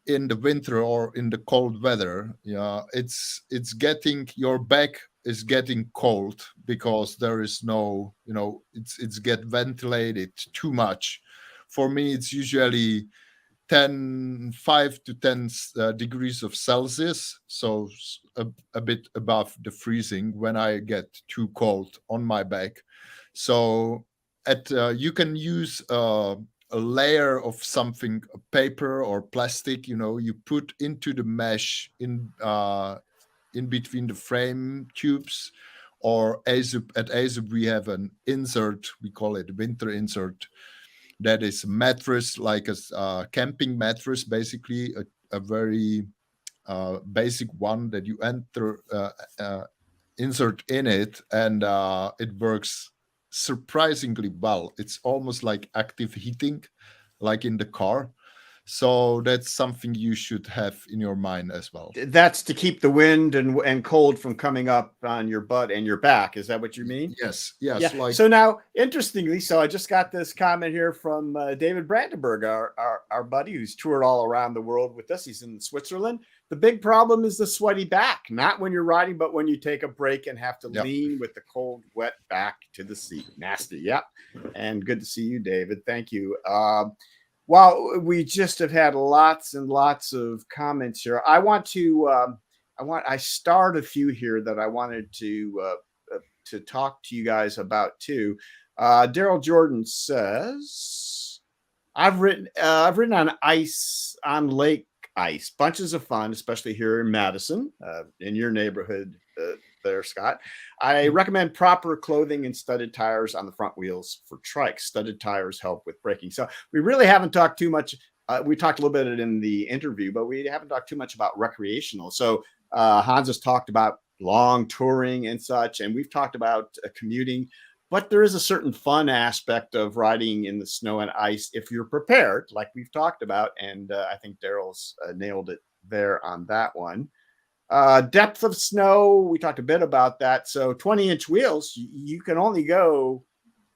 in the winter or in the cold weather, it's getting, your back is getting cold because there is no, it's get ventilated too much. For me, it's usually 5 to 10 degrees of Celsius, so a bit above the freezing when I get too cold on my back. So you can use a layer of something, a paper or plastic, you put into the mesh in between the frame tubes, or at ASUP we have an insert, we call it winter insert. That is a mattress, like a camping mattress, basically a very basic one that you insert in it, and it works surprisingly well. It's almost like active heating, like in the car. So that's something you should have in your mind as well. That's to keep the wind and cold from coming up on your butt and your back. Is that what you mean? Yes. Yeah. Like, so now, interestingly, so I just got this comment here from David Brandenburg, our buddy who's toured all around the world with us. He's in Switzerland. The big problem is the sweaty back, not when you're riding, but when you take a break and have to lean with the cold, wet back to the seat. Nasty. Yep. And good to see you, David. Thank you. Well, we just have had lots and lots of comments here. I starred a few here that I wanted to talk to you guys about too. Daryl Jordan says, I've ridden on ice, on lake ice, bunches of fun, especially here in Madison, in your neighborhood there, Scott. I recommend proper clothing and studded tires on the front wheels for trikes. Studded tires help with braking. So we really haven't talked too much. We talked a little bit in the interview, but we haven't talked too much about recreational. So Honza's talked about long touring and such, and we've talked about commuting. But there is a certain fun aspect of riding in the snow and ice if you're prepared, like we've talked about. And I think Daryl's nailed it there on that one. Depth of snow, we talked a bit about that. So 20-inch wheels, you can only go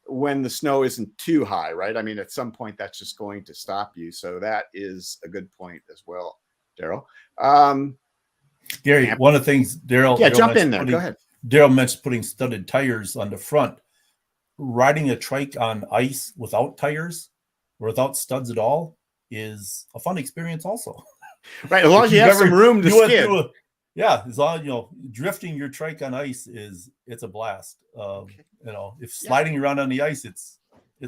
when the snow isn't too high, right? I mean, at some point, that's just going to stop you. So that is a good point as well, Daryl. Gary, one of the things Daryl... Yeah, jump in there. Go ahead. Daryl mentioned putting studded tires on the front. Riding a trike on ice without tires or without studs at all is a fun experience also. Right, as long as you have some room to skid. Yeah, as long drifting your trike on ice it's a blast. If sliding around on the ice, it's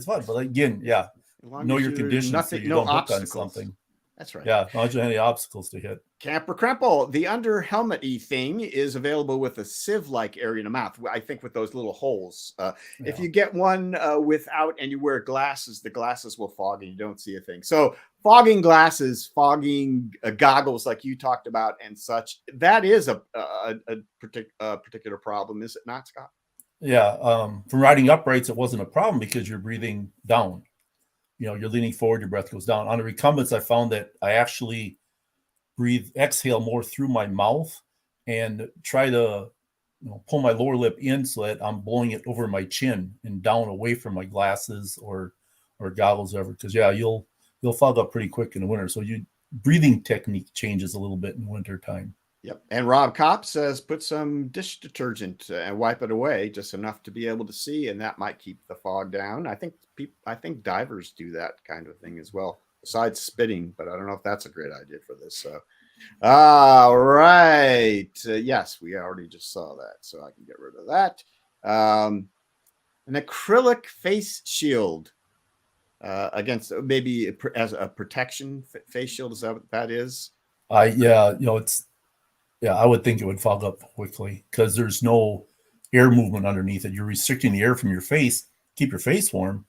fun. But again, know your conditions so you don't hook on something. That's right. Yeah, not any obstacles to hit. Camper Krempel, the under helmet-y thing is available with a sieve-like area in the mouth. I think with those little holes. If you get one without and you wear glasses, the glasses will fog and you don't see a thing. So fogging glasses, fogging goggles like you talked about and such, that is a particular problem, is it not, Scott? Yeah. From riding uprights, it wasn't a problem because you're breathing down. You're leaning forward, your breath goes down. On the recumbents, I found that I actually exhale more through my mouth and try to pull my lower lip in so that I'm blowing it over my chin and down away from my glasses or goggles or whatever. Because you'll fog up pretty quick in the winter. So your breathing technique changes a little bit in winter time. Yep. And Rob Kopp says put some dish detergent and wipe it away just enough to be able to see, and that might keep the fog down. I think divers do that kind of thing as well, besides spitting, but I don't know if that's a great idea for this. So, all right. Yes, we already just saw that, so I can get rid of that. An acrylic face shield against maybe as a protection face shield. Is that what that is? I would think it would fog up quickly because there's no air movement underneath it. You're restricting the air from your face, keep your face warm,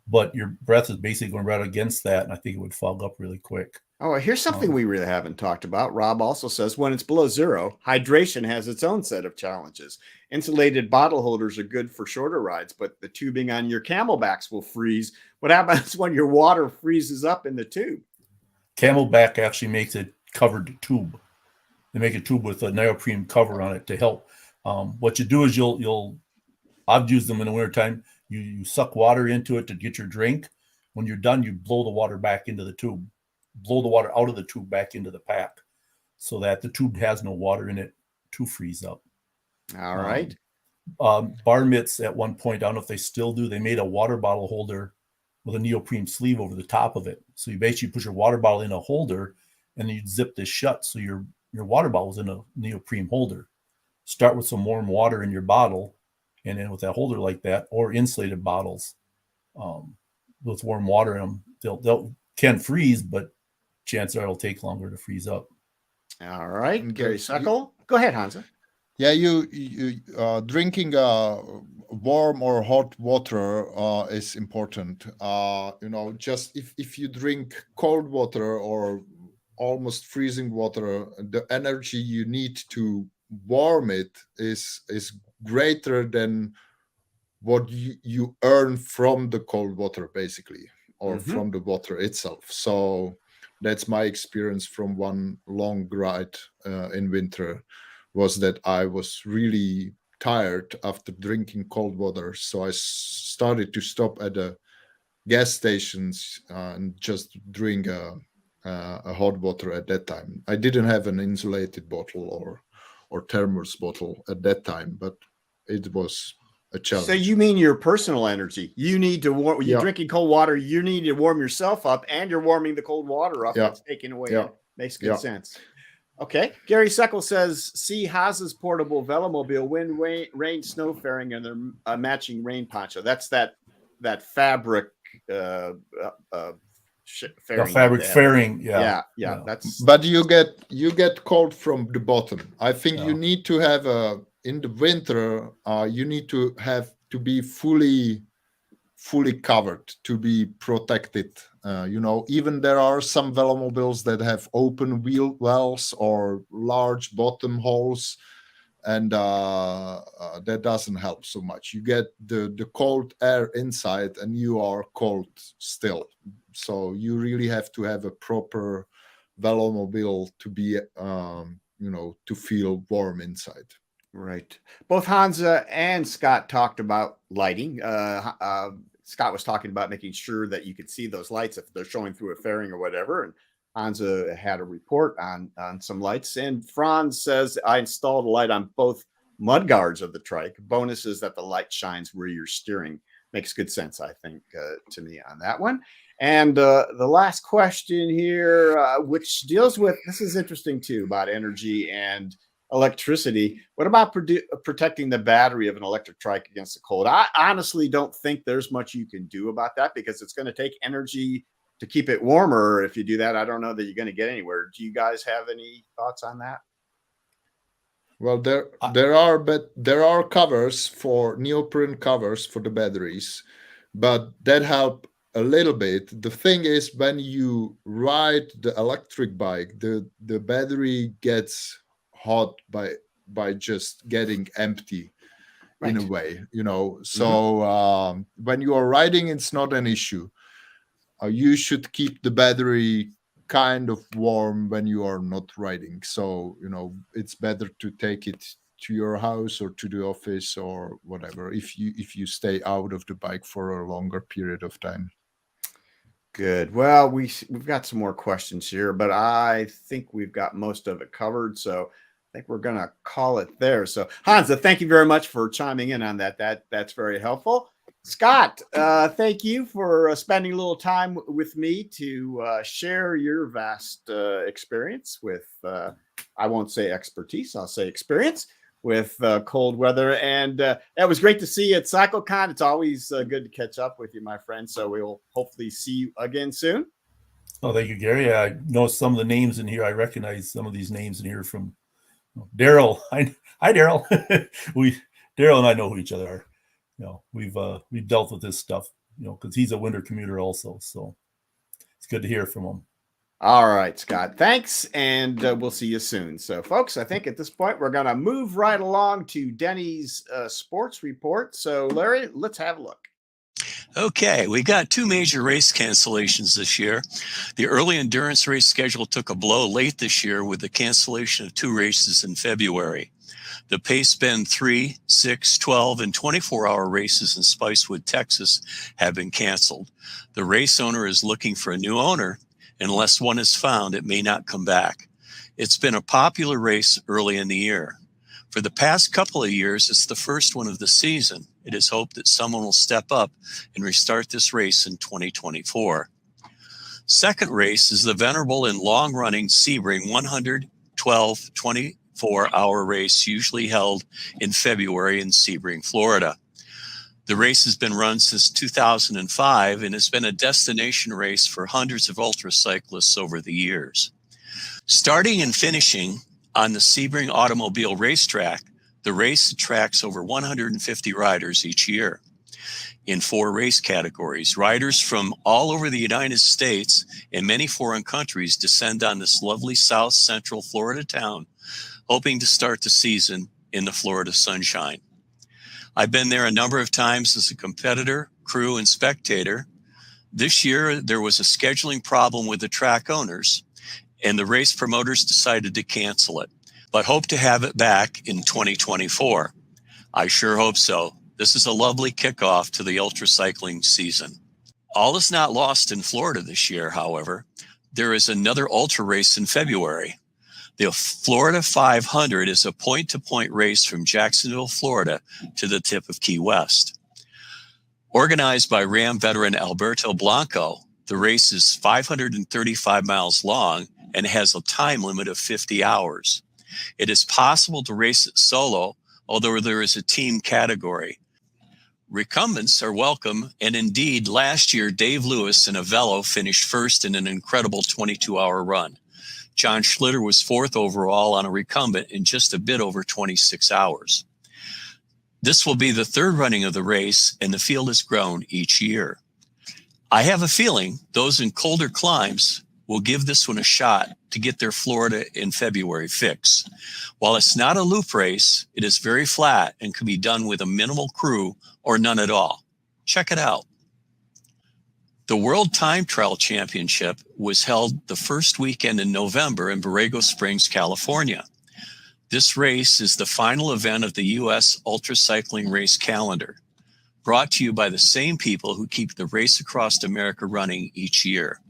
but your breath is basically going right against that, and I think it would fog up really quick. Oh, here's something we really haven't talked about. Rob also says when it's below zero, hydration has its own set of challenges. Insulated bottle holders are good for shorter rides, but the tubing on your camelbacks will freeze. What happens when your water freezes up in the tube? Camelback actually makes a covered tube. They make a tube with a neoprene cover on it to help. What you do is I've used them in the wintertime. You suck water into it to get your drink. When you're done, you blow the water back into the tube. Blow the water out of the tube back into the pack so that the tube has no water in it to freeze up. All right. Bar mitts at one point, I don't know if they still do, they made a water bottle holder with a neoprene sleeve over the top of it. So you basically put your water bottle in a holder and then you zip this shut so your water bottle is in a neoprene holder. Start with some warm water in your bottle, and then with that holder like that, or insulated bottles with warm water in them, they'll can freeze, but chances are it'll take longer to freeze up. All right, Gary Suckle. Go ahead, Honza. Yeah, you drinking warm or hot water is important. Just if you drink cold water or almost freezing water, the energy you need to warm it is greater than what you earn from the cold water, basically, or from the water itself. So that's my experience from one long ride in winter, was that I was really tired after drinking cold water. So I started to stop at the gas stations and just drink a hot water at that time. I didn't have an insulated bottle or thermos bottle at that time, but it was a challenge. So you mean your personal energy? You need to warm. You're drinking cold water. You need to warm yourself up, and you're warming the cold water up. That's taking away. Makes good sense. Okay. Gary Suckle says, see Haas's portable velomobile, wind, rain, snow fairing, and their matching rain poncho. That's that fabric fairing. Yeah. That's. But you get cold from the bottom. I think you need to have in the winter. You need to have to be fully covered to be protected. Even there are some velomobiles that have open wheel wells or large bottom holes, and that doesn't help so much. You get the cold air inside and you are cold still. So you really have to have a proper velomobile to be to feel warm inside. Right. Both Honza and Scott talked about lighting. Scott was talking about making sure that you could see those lights if they're showing through a fairing or whatever. And Honza had a report on some lights. And Franz says, I installed a light on both mud guards of the trike. Bonus is that the light shines where you're steering. Makes good sense, I think, to me on that one. And the last question here, which deals with, this is interesting too, about energy and electricity. What about protecting the battery of an electric trike against the cold? I honestly don't think there's much you can do about that because it's going to take energy to keep it warmer. If you do that, I don't know that you're going to get anywhere. Do you guys have any thoughts on that? Well, there are covers for neoprene covers for the batteries, but that help a little bit. The thing is, when you ride the electric bike, the battery gets hot by just getting empty, right, in a way, you know. So when you are riding, it's not an issue. You should keep the battery kind of warm when you are not riding. So, you know, it's better to take it to your house or to the office or whatever if you stay out of the bike for a longer period of time. Good. Well, we've got some more questions here, but I think we've got most of it covered. So I think we're going to call it there. So Honza, thank you very much for chiming in on that. That's very helpful. Scott, thank you for spending a little time with me to share your vast experience with, I won't say expertise, I'll say experience with cold weather. And it was great to see you at CycleCon. It's always good to catch up with you, my friend. So we'll hopefully see you again soon. Oh, thank you, Gary. I know some of the names in here. I recognize some of these names in here from Daryl. Hi, Daryl. Daryl and I know who each other are. You know, we've dealt with this stuff, you know, because he's a winter commuter also. So it's good to hear from him. All right, Scott. Thanks, and we'll see you soon. So, folks, I think at this point we're going to move right along to Denny's sports report. So, Larry, let's have a look. Okay, we got two major race cancellations this year. The early endurance race schedule took a blow late this year with the cancellation of 2 races in February. The Pace Bend 3, 6, 12, and 24-hour races in Spicewood, Texas have been canceled. The race owner is looking for a new owner. Unless one is found, it may not come back. It's been a popular race early in the year. For the past couple of years, it's the first one of the season. It is hoped that someone will step up and restart this race in 2024. Second race is the venerable and long-running Sebring 112 24-hour race, usually held in February in Sebring, Florida. The race has been run since 2005 and has been a destination race for hundreds of ultracyclists over the years. Starting and finishing on the Sebring Automobile Racetrack, the race attracts over 150 riders each year. In 4 race categories, riders from all over the United States and many foreign countries descend on this lovely South Central Florida town, hoping to start the season in the Florida sunshine. I've been there a number of times as a competitor, crew, and spectator. This year, there was a scheduling problem with the track owners, and the race promoters decided to cancel it, but hope to have it back in 2024. I sure hope so. This is a lovely kickoff to the ultracycling season. All is not lost in Florida this year, however. There is another ultra race in February. The Florida 500 is a point-to-point race from Jacksonville, Florida to the tip of Key West. Organized by Ram veteran Alberto Blanco, the race is 535 miles long and has a time limit of 50 hours. It is possible to race it solo, although there is a team category. Recumbents are welcome, and indeed, last year, Dave Lewis in a Velo finished first in an incredible 22-hour run. John Schlitter was 4th overall on a recumbent in just a bit over 26 hours. This will be the 3rd running of the race, and the field has grown each year. I have a feeling those in colder climes will give this one a shot to get their Florida in February fix. While it's not a loop race, it is very flat and can be done with a minimal crew or none at all. Check it out. The World Time Trial Championship was held the first weekend in November in Borrego Springs, California. This race is the final event of the U.S. Ultracycling race calendar, brought to you by the same people who keep the Race Across America running each year.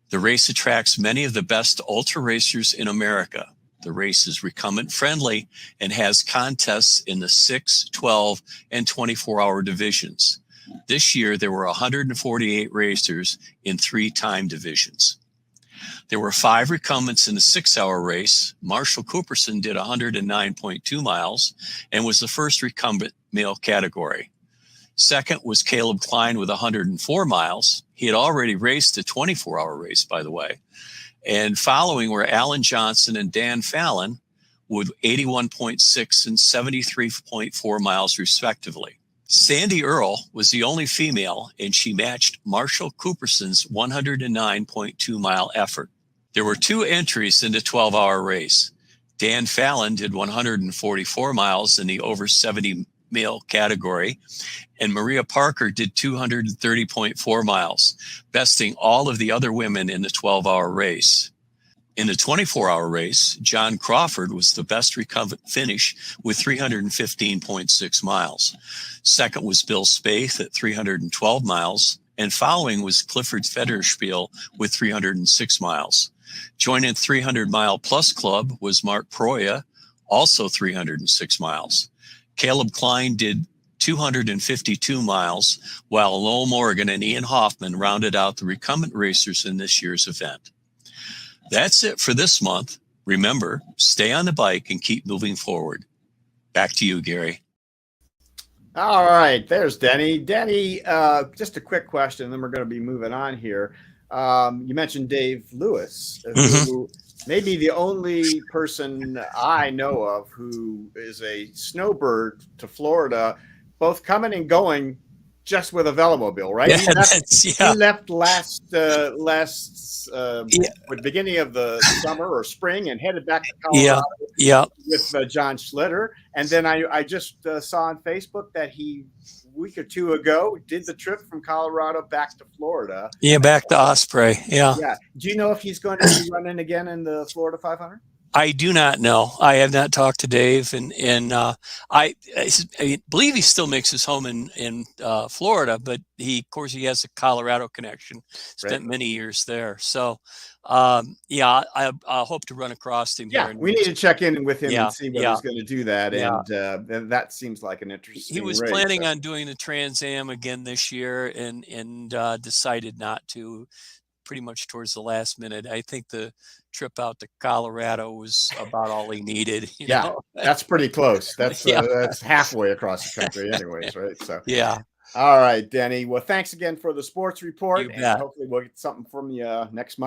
The race attracts many of the best ultra racers in America. The race is recumbent friendly and has contests in the 6, 12, and 24-hour divisions. This year, there were 148 racers in 3 time divisions. There were 5 recumbents in the 6-hour race. Marshall Cooperson did 109.2 miles and was the first recumbent male category. Second was Caleb Klein with 104 miles. He had already raced a 24-hour race, by the way. And following were Alan Johnson and Dan Fallon with 81.6 and 73.4 miles respectively. Sandy Earle was the only female, and she matched Marshall Cooperson's 109.2 mile effort. There were 2 entries in the 12-hour race. Dan Fallon did 144 miles in the over 70 male category, and Maria Parker did 230.4 miles, besting all of the other women in the 12-hour race. In the 24-hour race, John Crawford was the best recumbent finish with 315.6 miles. Second was Bill Spaeth at 312 miles, and following was Clifford Federspiel with 306 miles. Joining 300-mile plus club was Mark Proya, also 306 miles. Caleb Klein did 252 miles, while Lowell Morgan and Ian Hoffman rounded out the recumbent racers in this year's event. That's it for this month. Remember, stay on the bike and keep moving forward. Back to you, Gary. All right, there's Denny. Denny, just a quick question, then we're going to be moving on here. You mentioned Dave Lewis, who may be the only person I know of who is a snowbird to Florida, both coming and going just with a velomobile, right? Yeah, he left last beginning of the summer or spring and headed back to Colorado with John Schlitter. And then I just saw on Facebook that he, a week or two ago, did the trip from Colorado back to Florida. Yeah, back to Osprey. Yeah. Do you know if he's going to be running again in the Florida 500? I do not know. I have not talked to Dave, and I believe he still makes his home in Florida, but of course he has a Colorado connection. Spent many years there, so I hope to run across him. Yeah, we need to check in with him and see whether he's going to do that. And that seems like an interesting. He was planning on doing the Trans Am again this year, and decided not to. Pretty much towards the last minute. I think the trip out to Colorado was about all he needed. You know? That's pretty close. That's halfway across the country anyways, right? So all right, Denny. Well, thanks again for the sports report, and hopefully we'll get something from you next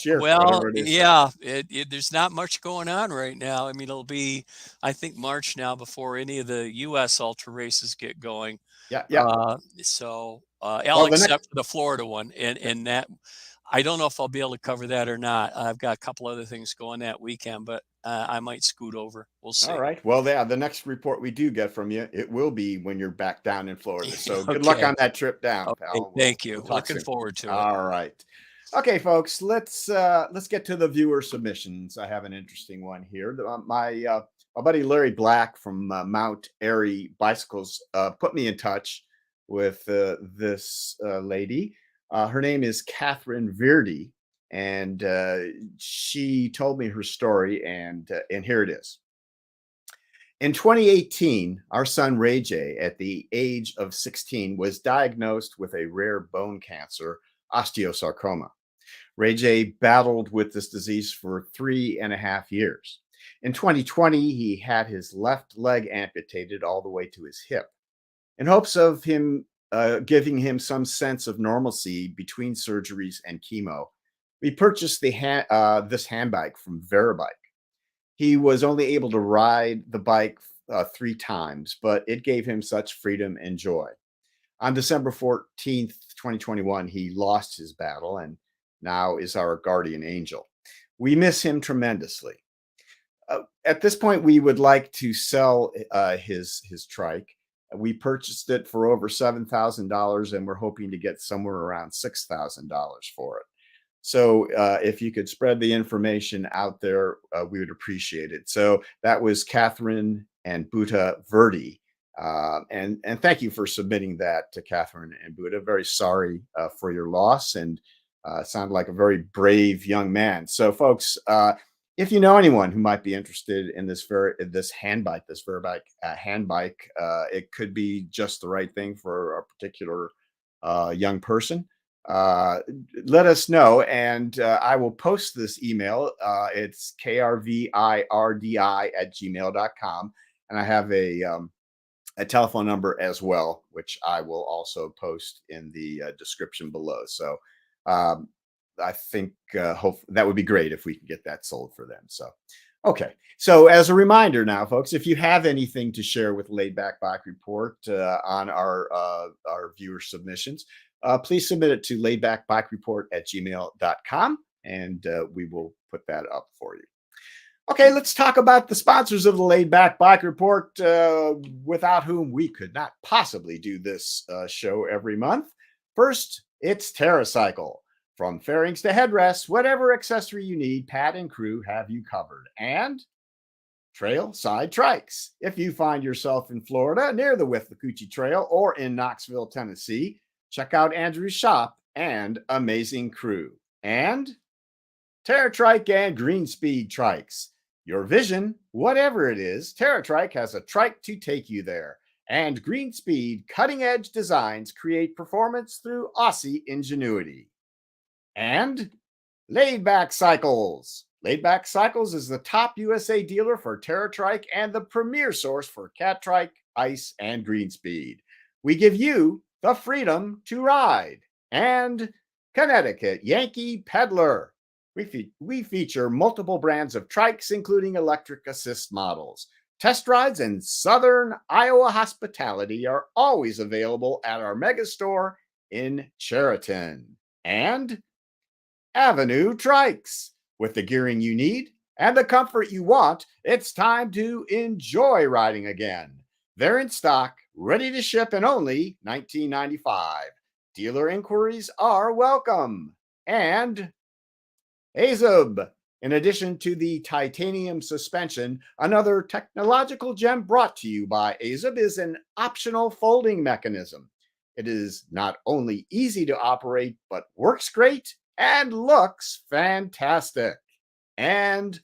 year. Well, there's not much going on right now. I mean, it'll be, I think, March now before any of the U.S. ultra races get going. Except for the Florida one, and that. I don't know if I'll be able to cover that or not. I've got a couple other things going that weekend, but I might scoot over. We'll see. All right. Well, the next report we do get from you, it will be when you're back down in Florida. So good luck on that trip down, pal. Thank you. Looking forward to it. All right. Okay, folks, let's get to the viewer submissions. I have an interesting one here. My buddy Larry Black from Mount Airy Bicycles put me in touch with this lady. Her name is Katherine Virdi, and she told me her story, and here it is. In 2018, our son Ray J, at the age of 16, was diagnosed with a rare bone cancer, osteosarcoma. Ray J battled with this disease for 3.5 years. In 2020, he had his left leg amputated all the way to his hip. In hopes of him giving him some sense of normalcy between surgeries and chemo, we purchased this handbike from Varibike. He was only able to ride the bike 3 times, but it gave him such freedom and joy. On December 14th, 2021, he lost his battle and now is our guardian angel. We miss him tremendously. At this point, we would like to sell his trike. We purchased it for over $7,000, and we're hoping to get somewhere around $6,000 for it. So if you could spread the information out there, we would appreciate it. So that was Katherine and Boota Virdi. And thank you for submitting that to Katherine and Boota. Very sorry for your loss, and sound like a very brave young man. So folks, if you know anyone who might be interested in this handbike, this Varibike handbike, it could be just the right thing for a particular young person. let us know, and I will post this email. It's krvirdi@gmail.com, and I have a telephone number as well, which I will also post in the description below. So I think hope that would be great if we can get that sold for them. So, okay. So as a reminder now, folks, if you have anything to share with Laidback Bike Report on our viewer submissions, please submit it to laidbackbikereport@gmail.com, and we will put that up for you. Okay, let's talk about the sponsors of the Laidback Bike Report, without whom we could not possibly do this show every month. First, it's TerraCycle. From fairings to headrests, whatever accessory you need, Pat and crew have you covered. And Trail Side Trikes. If you find yourself in Florida near the Withlacoochee Trail or in Knoxville, Tennessee, check out Andrew's shop and amazing crew. And TerraTrike and Greenspeed Trikes. Your vision, whatever it is, TerraTrike has a trike to take you there. And Greenspeed cutting-edge designs create performance through Aussie ingenuity. And Laidback Cycles. Laidback Cycles is the top USA dealer for TerraTrike and the premier source for Catrike, Ice, and Greenspeed. We give you the freedom to ride. And Connecticut Yankee Peddler. We feature multiple brands of trikes, including electric assist models. Test rides and Southern Iowa hospitality are always available at our mega store in Chariton. And Avenue Trikes. With the gearing you need and the comfort you want, it's time to enjoy riding again. They're in stock, ready to ship in only $19.95. Dealer inquiries are welcome. And Azub. In addition to the titanium suspension, another technological gem brought to you by Azub is an optional folding mechanism. It is not only easy to operate, but works great and looks fantastic. And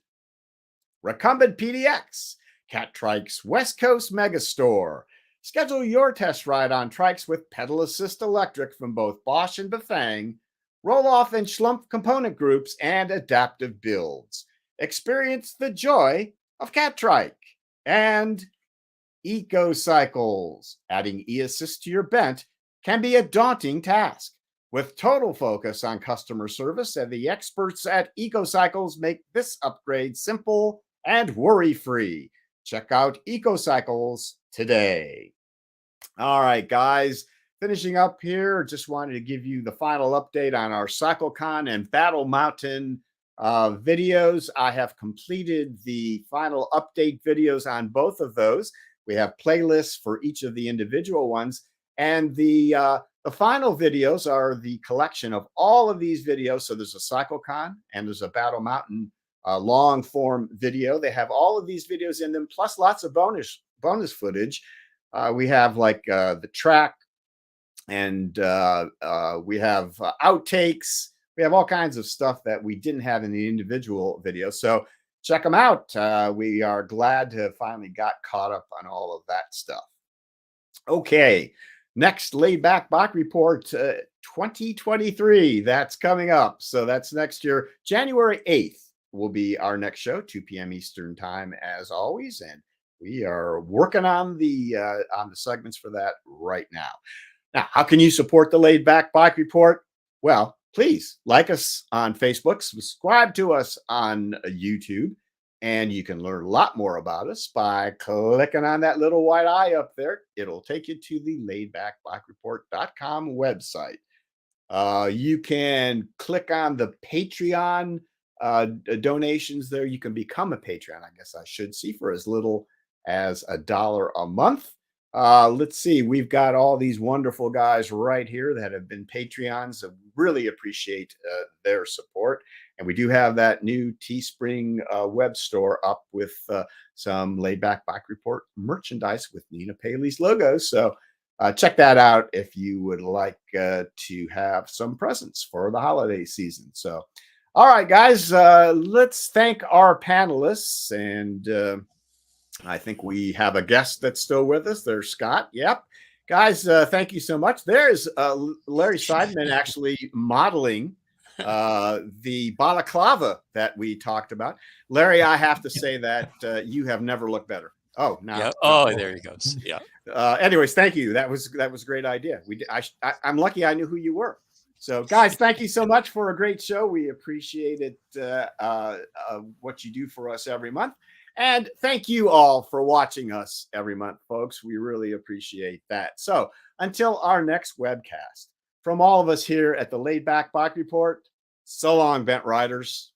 Recumbent PDX, Catrike's West Coast Megastore. Schedule your test ride on trikes with pedal assist electric from both Bosch and Bafang, roll-off and schlumpf component groups, and adaptive builds. Experience the joy of Catrike. And EcoCycles. Adding e-assist to your bent can be a daunting task. With total focus on customer service, and the experts at EcoCycles make this upgrade simple and worry-free. Check out EcoCycles today. All right, guys, finishing up here, just wanted to give you the final update on our CycleCon and Battle Mountain videos. I have completed the final update videos on both of those. We have playlists for each of the individual ones, and the final videos are the collection of all of these videos. So there's a CycleCon and there's a Battle Mountain long form video. They have all of these videos in them, plus lots of bonus footage. We have like the track, and we have outtakes. We have all kinds of stuff that we didn't have in the individual videos. So check them out. We are glad to have finally got caught up on all of that stuff. Okay. Next Laidback Bike Report 2023. That's coming up. So that's next year. January 8th will be our next show, 2 p.m. Eastern time, as always. And we are working on the segments for that right now. Now, how can you support the Laidback Bike Report? Well, please like us on Facebook, subscribe to us on YouTube, and you can learn a lot more about us by clicking on that little white eye up there. It'll take you to the laidbackbikereport.com website. You can click on the Patreon donations there. You can become a Patreon, I guess I should see, for as little as $1 a month. Let's see. We've got all these wonderful guys right here that have been Patreons. I really appreciate their support. And we do have that new Teespring web store up with some Laidback Bike Report merchandise with Nina Paley's logos. So check that out if you would like to have some presents for the holiday season. So, all right, guys, let's thank our panelists. And I think we have a guest that's still with us. There's Scott. Yep. Guys, thank you so much. There's Larry Seidman actually modeling the balaclava that we talked about. Larry, I have to say that you have never looked better. Oh, now. Yeah. Oh, there he goes. Yeah. Anyways, thank you. That was a great idea. I'm lucky I knew who you were. So, guys, thank you so much for a great show. We appreciate it, what you do for us every month. And thank you all for watching us every month, folks. We really appreciate that. So until our next webcast, from all of us here at the Laid Back Bike Report, so long, Bent Riders.